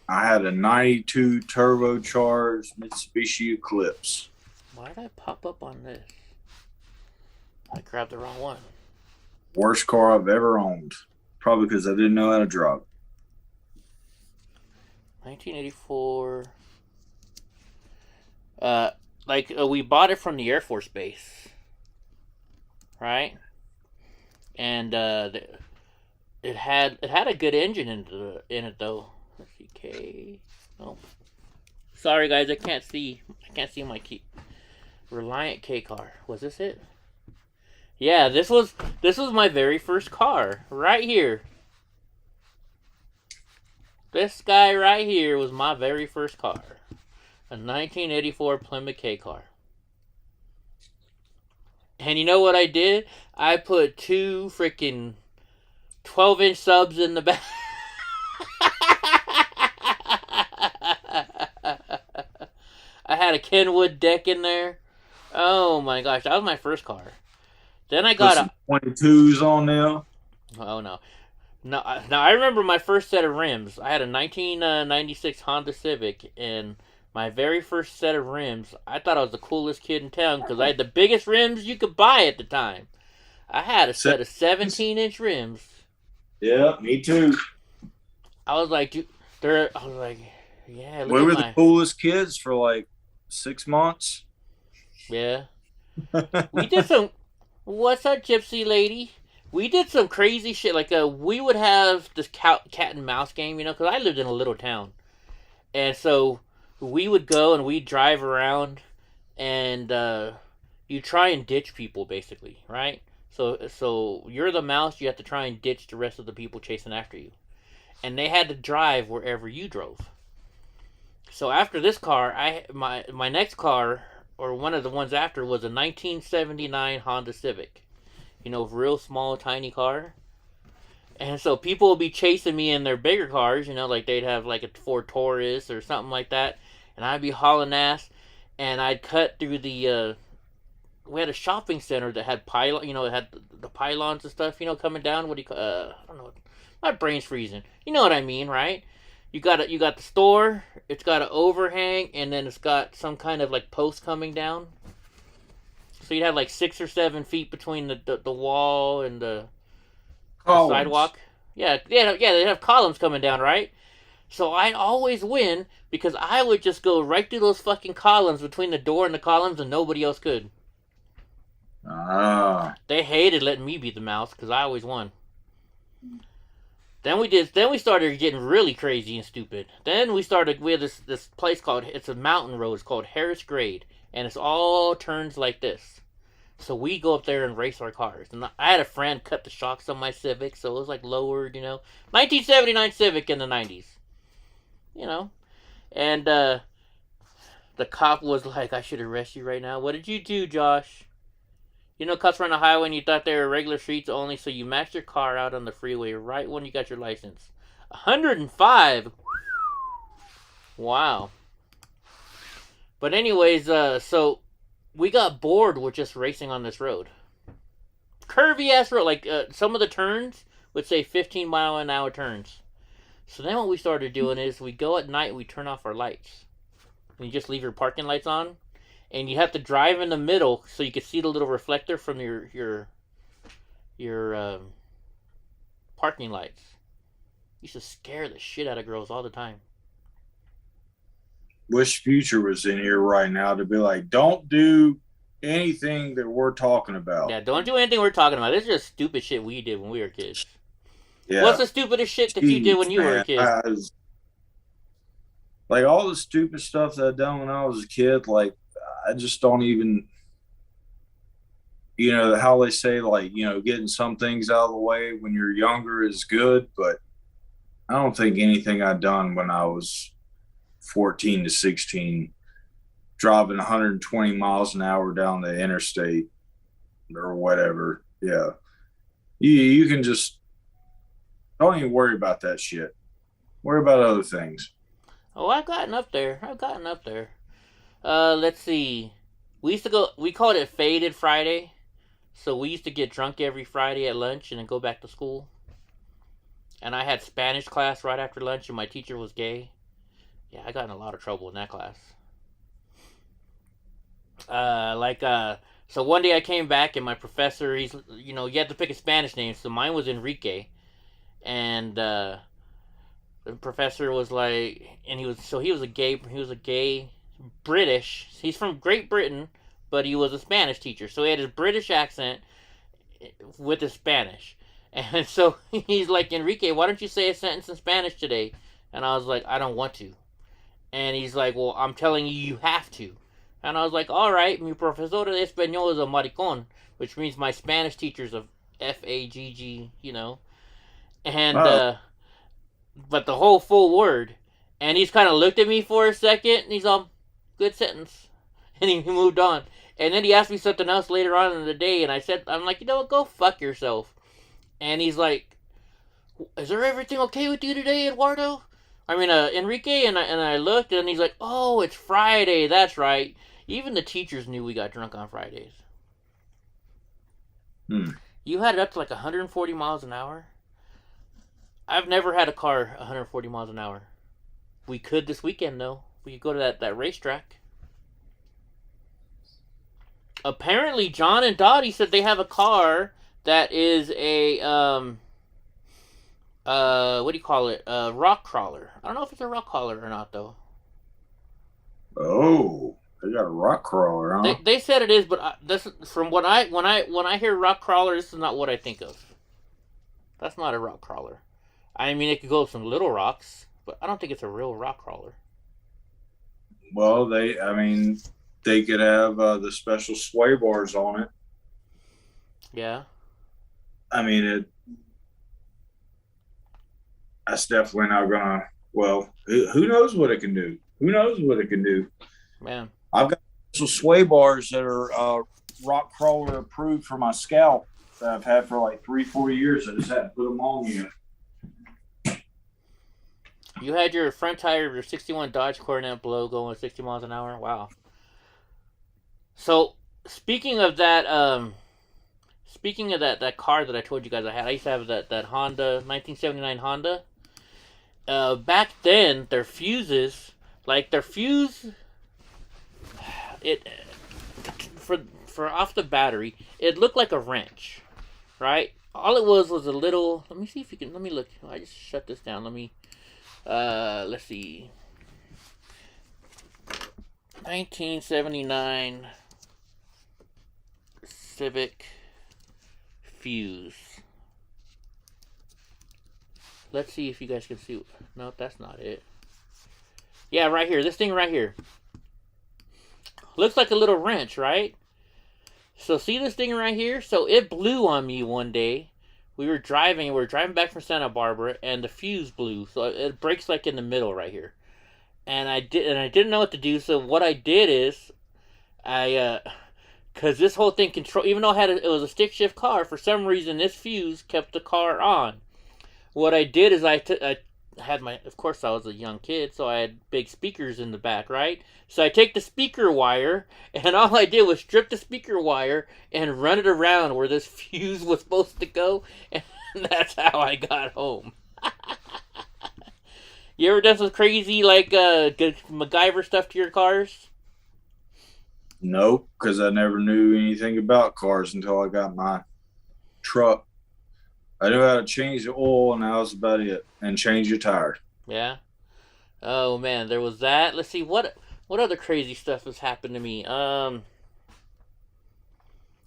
I had a 92 turbocharged Mitsubishi Eclipse. Why did I pop up on this? I grabbed the wrong one. Worst car I've ever owned. Probably because I didn't know how to drive. 1984. We bought it from the Air Force Base. Right? And it had a good engine in it though. Let's see, K. Oh, sorry guys, I can't see my key. Reliant K car. Was this it? Yeah, this was my very first car right here. This guy right here was my very first car, a 1984 Plymouth K car. And you know what I did? I put 2 freaking 12-inch subs in the back. I had a Kenwood deck in there. Oh my gosh, that was my first car. Then I got a 22s on there. Oh no. No, I remember my first set of rims. I had a 1996 Honda Civic, and my very first set of rims, I thought I was the coolest kid in town because I had the biggest rims you could buy at the time. I had a set of 17-inch rims. Yeah, me too. I was like, yeah. We were the coolest kids for like 6 months. Yeah. We did some. What's up, gypsy lady? We did some crazy shit. Like, we would have this cat and mouse game, because I lived in a little town. And so we would go and we'd drive around and you try and ditch people, basically, right? So you're the mouse, you have to try and ditch the rest of the people chasing after you. And they had to drive wherever you drove. So after this car, my next car, or one of the ones after, was a 1979 Honda Civic. Real small, tiny car. And so people would be chasing me in their bigger cars, like they'd have like a Ford Taurus or something like that. And I'd be hauling ass. And I'd cut through the, we had a shopping center that had it had the pylons and stuff, coming down. What do you I don't know. My brain's freezing. You know what I mean, right? You got the store, it's got an overhang, and then it's got some kind of like post coming down. So you'd have like 6 or 7 feet between the wall and the sidewalk. Yeah, they have columns coming down, right? So I'd always win because I would just go right through those fucking columns between the door and the columns, and nobody else could. They hated letting me be the mouse because I always won. Then we started getting really crazy and stupid. Then we had this place it's a mountain road. It's called Harris Grade. And it's all turns like this. So we go up there and race our cars. And I had a friend cut the shocks on my Civic, so it was like lowered, 1979 Civic in the 90s. And the cop was like, I should arrest you right now. What did you do, Josh? Cops were on the highway and you thought they were regular streets only, so you maxed your car out on the freeway right when you got your license. 105! Wow. But anyways, so we got bored with just racing on this road. Curvy ass road, like some of the turns would say 15-mile-an-hour turns. So then what we started doing is we go at night and we turn off our lights. And you just leave your parking lights on. And you have to drive in the middle so you can see the little reflector from your parking lights. Used to scare the shit out of girls all the time. Wish Future was in here right now to be like, don't do anything that we're talking about. Yeah, don't do anything we're talking about. This is just stupid shit we did when we were kids. Yeah. What's the stupidest shit that you did when you were a kid? Like all the stupid stuff that I done when I was a kid, like I just don't even, how they say, like, getting some things out of the way when you're younger is good, but I don't think anything I done when I was 14 to 16, driving 120 miles an hour down the interstate or whatever. Yeah. You can just, don't even worry about that shit. Worry about other things. Oh, I've gotten up there. Let's see. We called it Faded Friday. So we used to get drunk every Friday at lunch and then go back to school. And I had Spanish class right after lunch and my teacher was gay. Yeah, I got in a lot of trouble in that class. So one day I came back and my professor, you had to pick a Spanish name. So mine was Enrique. And the professor was like, and he was a gay British. He's from Great Britain, but he was a Spanish teacher. So he had his British accent with his Spanish. And so he's like, Enrique, why don't you say a sentence in Spanish today? And I was like, I don't want to. And he's like, well, I'm telling you, you have to. And I was like, all right, mi profesor de español is a maricón, which means my Spanish teacher's a F-A-G-G, And, but the whole full word. And he's kind of looked at me for a second, and he's all, good sentence. And he moved on. And then he asked me something else later on in the day, and I'm like, what, go fuck yourself. And he's like, is everything okay with you today, Eduardo? Enrique, and I looked, and he's like, oh, it's Friday, that's right. Even the teachers knew we got drunk on Fridays. You had it up to like 140 miles an hour? I've never had a car 140 miles an hour. We could this weekend, though. We could go to that racetrack. Apparently, John and Dottie said they have a car that is a, what do you call it? A rock crawler. I don't know if it's a rock crawler or not, though. Oh, they got a rock crawler, huh? They said it is, but this from when I hear rock crawler, this is not what I think of. That's not a rock crawler. It could go with some little rocks, but I don't think it's a real rock crawler. Well, they could have the special sway bars on it. Yeah. That's definitely not gonna. Well, who knows what it can do? Man, I've got some sway bars that are rock crawler approved for my Scout that I've had for like 3-4 years. I just haven't put them on yet. You had your front tire of your 61 Dodge Coronet blow going 60 miles an hour? Wow. So, speaking of that car that I told you guys I had, I used to have that Honda, 1979 Honda. Back then, their fuses, for off the battery, it looked like a wrench, right? All it was a little, let me look. I just shut this down. Let's see. 1979 Civic fuse. Let's see if you guys can see. No, that's not it. Yeah, right here. This thing right here. Looks like a little wrench, right? So see this thing right here? So it blew on me one day. We were driving back from Santa Barbara, and the fuse blew. So it breaks like in the middle right here. And I didn't know what to do. So what I did is, because this whole thing even though it was a stick shift car, for some reason this fuse kept the car on. What I did is I had of course I was a young kid, so I had big speakers in the back, right? So I take the speaker wire, and all I did was strip the speaker wire and run it around where this fuse was supposed to go, and that's how I got home. You ever done some crazy, MacGyver stuff to your cars? Nope, because I never knew anything about cars until I got my truck. I knew how to change the oil, and that was about it, and change your tire. Yeah. Oh man, there was that. Let's see what other crazy stuff has happened to me.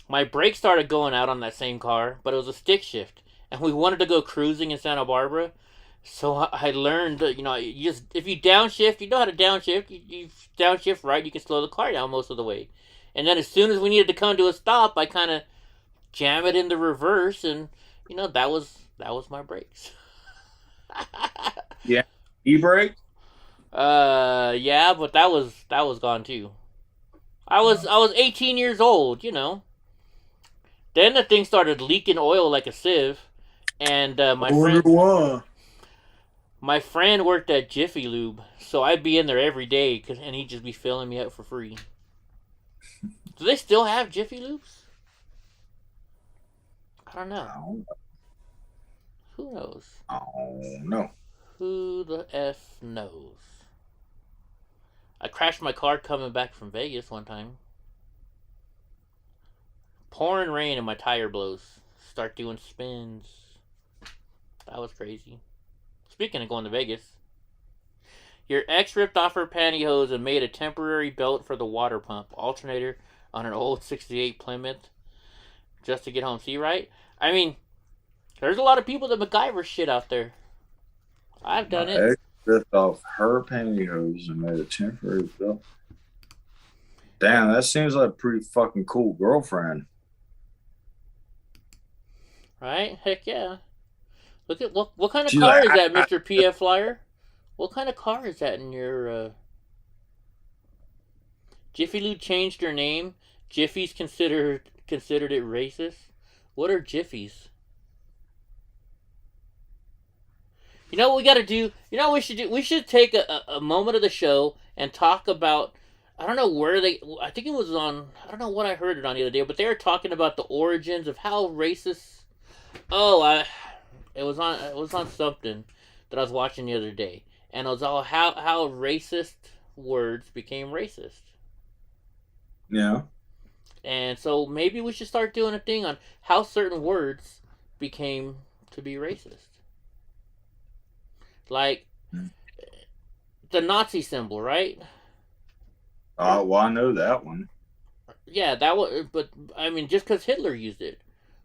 My brakes started going out on that same car, but it was a stick shift, and we wanted to go cruising in Santa Barbara. So I learned, if you downshift, you know how to downshift. You downshift right, you can slow the car down most of the way. And then as soon as we needed to come to a stop, I kind of jam it in the reverse, and that was my brakes. Yeah, e-brake. Yeah, but that was gone too. I was 18 years old, Then the thing started leaking oil like a sieve, and my friend. My friend worked at Jiffy Lube, so I'd be in there every day, and he'd just be filling me up for free. Do they still have Jiffy Lubes? I don't know. Who knows? Oh, no. Who the F knows? I crashed my car coming back from Vegas one time. Pouring rain and my tire blows. Start doing spins. That was crazy. Speaking of going to Vegas, your ex ripped off her pantyhose and made a temporary belt for the water pump alternator on an old 68 Plymouth just to get home. See, right? I mean, there's a lot of people that MacGyver shit out there. I've done it. Ex ripped off her pantyhose and made a temporary belt. Damn, that seems like a pretty fucking cool girlfriend. Right? Heck yeah. Look at what kind of car is that, Mr. PF Flyer? What kind of car is that in your Jiffy Lube changed their name. Jiffy's considered it racist. What are Jiffies? You know what we gotta do? You know what we should do? We should take a moment of the show and talk about, I don't know where I think it was on, I don't know what I heard it on the other day, but they were talking about the origins of how racist. It was on something that I was watching the other day, and it was all how racist words became racist. Yeah. And so maybe we should start doing a thing on how certain words became to be racist. Like the Nazi symbol, right? Well, I know that one. Yeah, that was, but I mean, just because Hitler used it.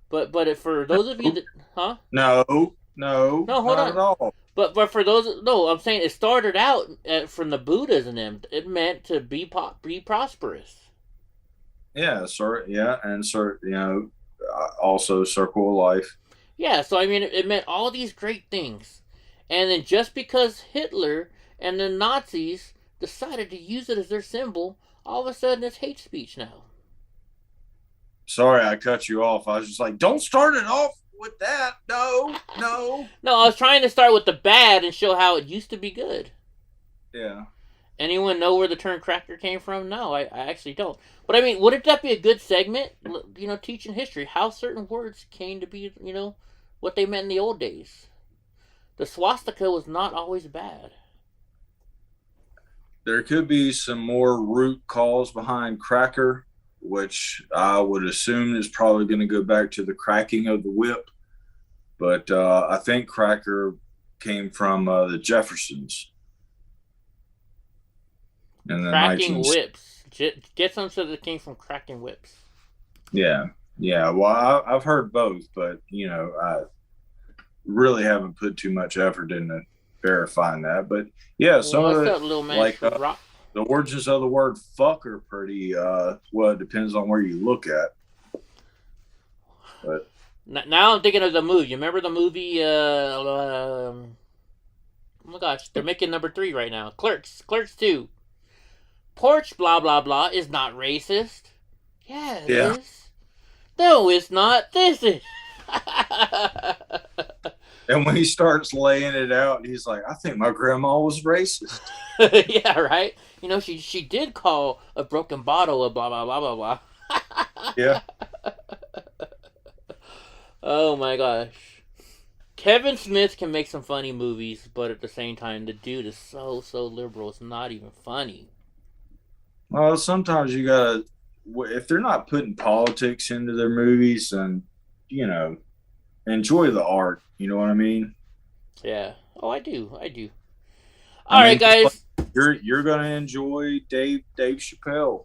But for those of you that, huh? No, hold not on. at all. But for those, no, I'm saying it started out from the Buddhas and them. It meant to be prosperous. Yeah, and also circle of life. Yeah, so I mean, it meant all these great things, and then just because Hitler and the Nazis decided to use it as their symbol, all of a sudden it's hate speech now. Sorry, I cut you off. I was just like, don't start it off with that. No. No, I was trying to start with the bad and show how it used to be good. Yeah. Anyone know where the term cracker came from? No, I actually don't. But I mean, wouldn't that be a good segment? You know, teaching history, how certain words came to be, you know, what they meant in the old days. The swastika was not always bad. There could be some more root cause behind cracker, which I would assume is probably going to go back to the cracking of the whip. But I think cracker came from the Jeffersons. And cracking whips. Get some said it came from cracking whips. Yeah. Well, I've heard both, but, you know, I really haven't put too much effort into verifying that. But, yeah, some of it, like the origins of the word fuck are pretty, it depends on where you look at. But now I'm thinking of the movie. You remember the movie, oh my gosh, they're making number 3 right now. Clerks 2. Porch blah blah blah is not racist. Yeah, it is. No, it's not. This is. And when he starts laying it out, he's like, I think my grandma was racist. Yeah, right? You know, she did call a broken bottle a blah blah blah blah blah. Yeah. Oh my gosh. Kevin Smith can make some funny movies, but at the same time, the dude is so liberal, it's not even funny. Well, sometimes you gotta, if they're not putting politics into their movies, then, you know, enjoy the art. You know what I mean? Yeah. Oh, I do. All right, guys. You're gonna enjoy Dave Chappelle.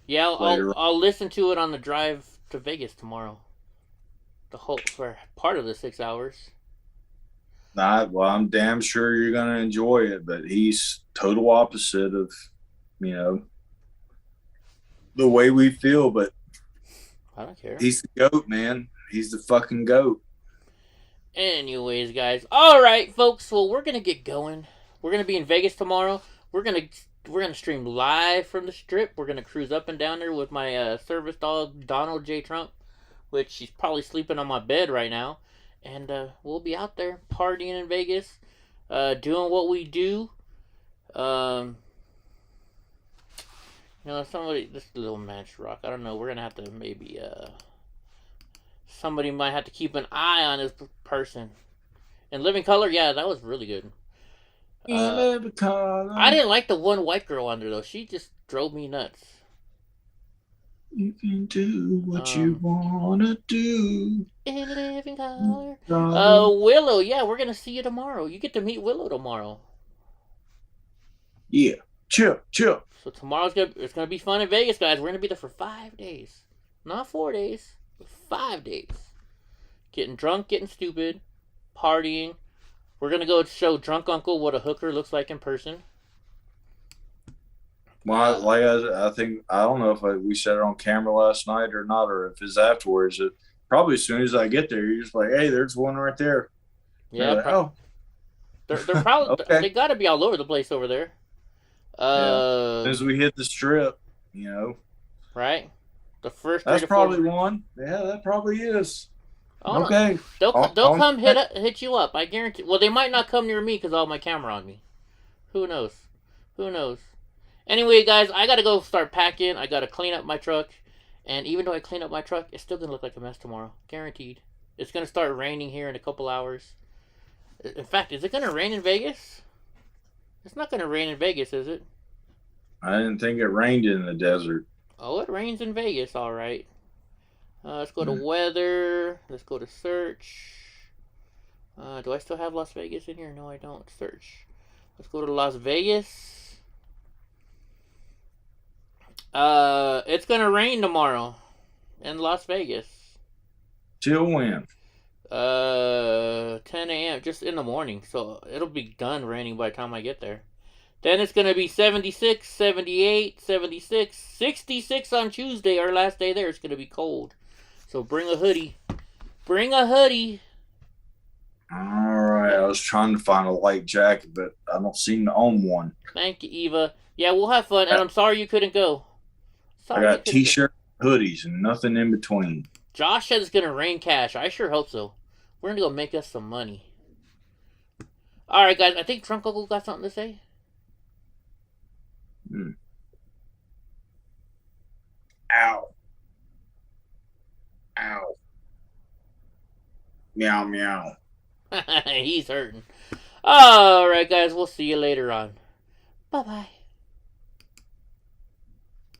Yeah, I'll listen to it on the drive to Vegas tomorrow. For part of the 6 hours. Well, I'm damn sure you're gonna enjoy it, but he's total opposite of, you know, the way we feel, but I don't care. He's the GOAT, man. He's the fucking GOAT. Anyways, guys. All right, folks. Well, we're gonna get going. We're gonna be in Vegas tomorrow. We're gonna stream live from the Strip. We're gonna cruise up and down there with my service dog Donald J. Trump, which she's probably sleeping on my bed right now. And we'll be out there partying in Vegas. doing what we do. Somebody, this little match rock, I don't know, we're gonna have to maybe, somebody might have to keep an eye on this person. And Living Color, yeah, that was really good. Living Color. I didn't like the one white girl on there, though. She just drove me nuts. You can do what you wanna do. In Living Color. Willow, yeah, we're gonna see you tomorrow. You get to meet Willow tomorrow. Yeah, chill. So tomorrow's it's gonna be fun in Vegas, guys. We're gonna be there for 5 days, not 4 days, but 5 days. Getting drunk, getting stupid, partying. We're gonna go show Drunk Uncle what a hooker looks like in person. Well, like I think, I don't know if we said it on camera last night or not, or if it's afterwards. Probably as soon as I get there, you're just like, hey, there's one right there. Yeah. Like, oh. They're probably okay. They got to be all over the place over there. As we hit the strip, right? The first. That's probably one. Yeah, that probably is. Oh, okay. They'll come hit you up. I guarantee. Well, they might not come near me because I have my camera on me. Who knows? Anyway, guys, I gotta go start packing. I gotta clean up my truck, and even though I clean up my truck, it's still gonna look like a mess tomorrow. Guaranteed. It's gonna start raining here in a couple hours. In fact, is it gonna rain in Vegas? It's not gonna rain in Vegas, is it? I didn't think it rained in the desert. Oh, it rains in Vegas, all right. Let's go to weather. Let's go to search. Do I still have Las Vegas in here? No, I don't. Search. Let's go to Las Vegas. It's gonna rain tomorrow in Las Vegas. Till when? 10 a.m. just in the morning, so it'll be done raining by the time I get there. Then it's gonna be 76, 78, 76, 66 on Tuesday, our last day there. It's gonna be cold, so bring a hoodie. All right, I was trying to find a light jacket, but I don't seem to own one. Thank you, Eva. Yeah, we'll have fun, and I'm sorry you couldn't go. I got t-shirt, hoodies, and nothing in between. Josh said it's gonna rain cash. I sure hope so. We're gonna go make us some money. All right, guys. I think Drunk Uncle got something to say. Ow. Meow, meow. He's hurting. All right, guys. We'll see you later on. Bye-bye.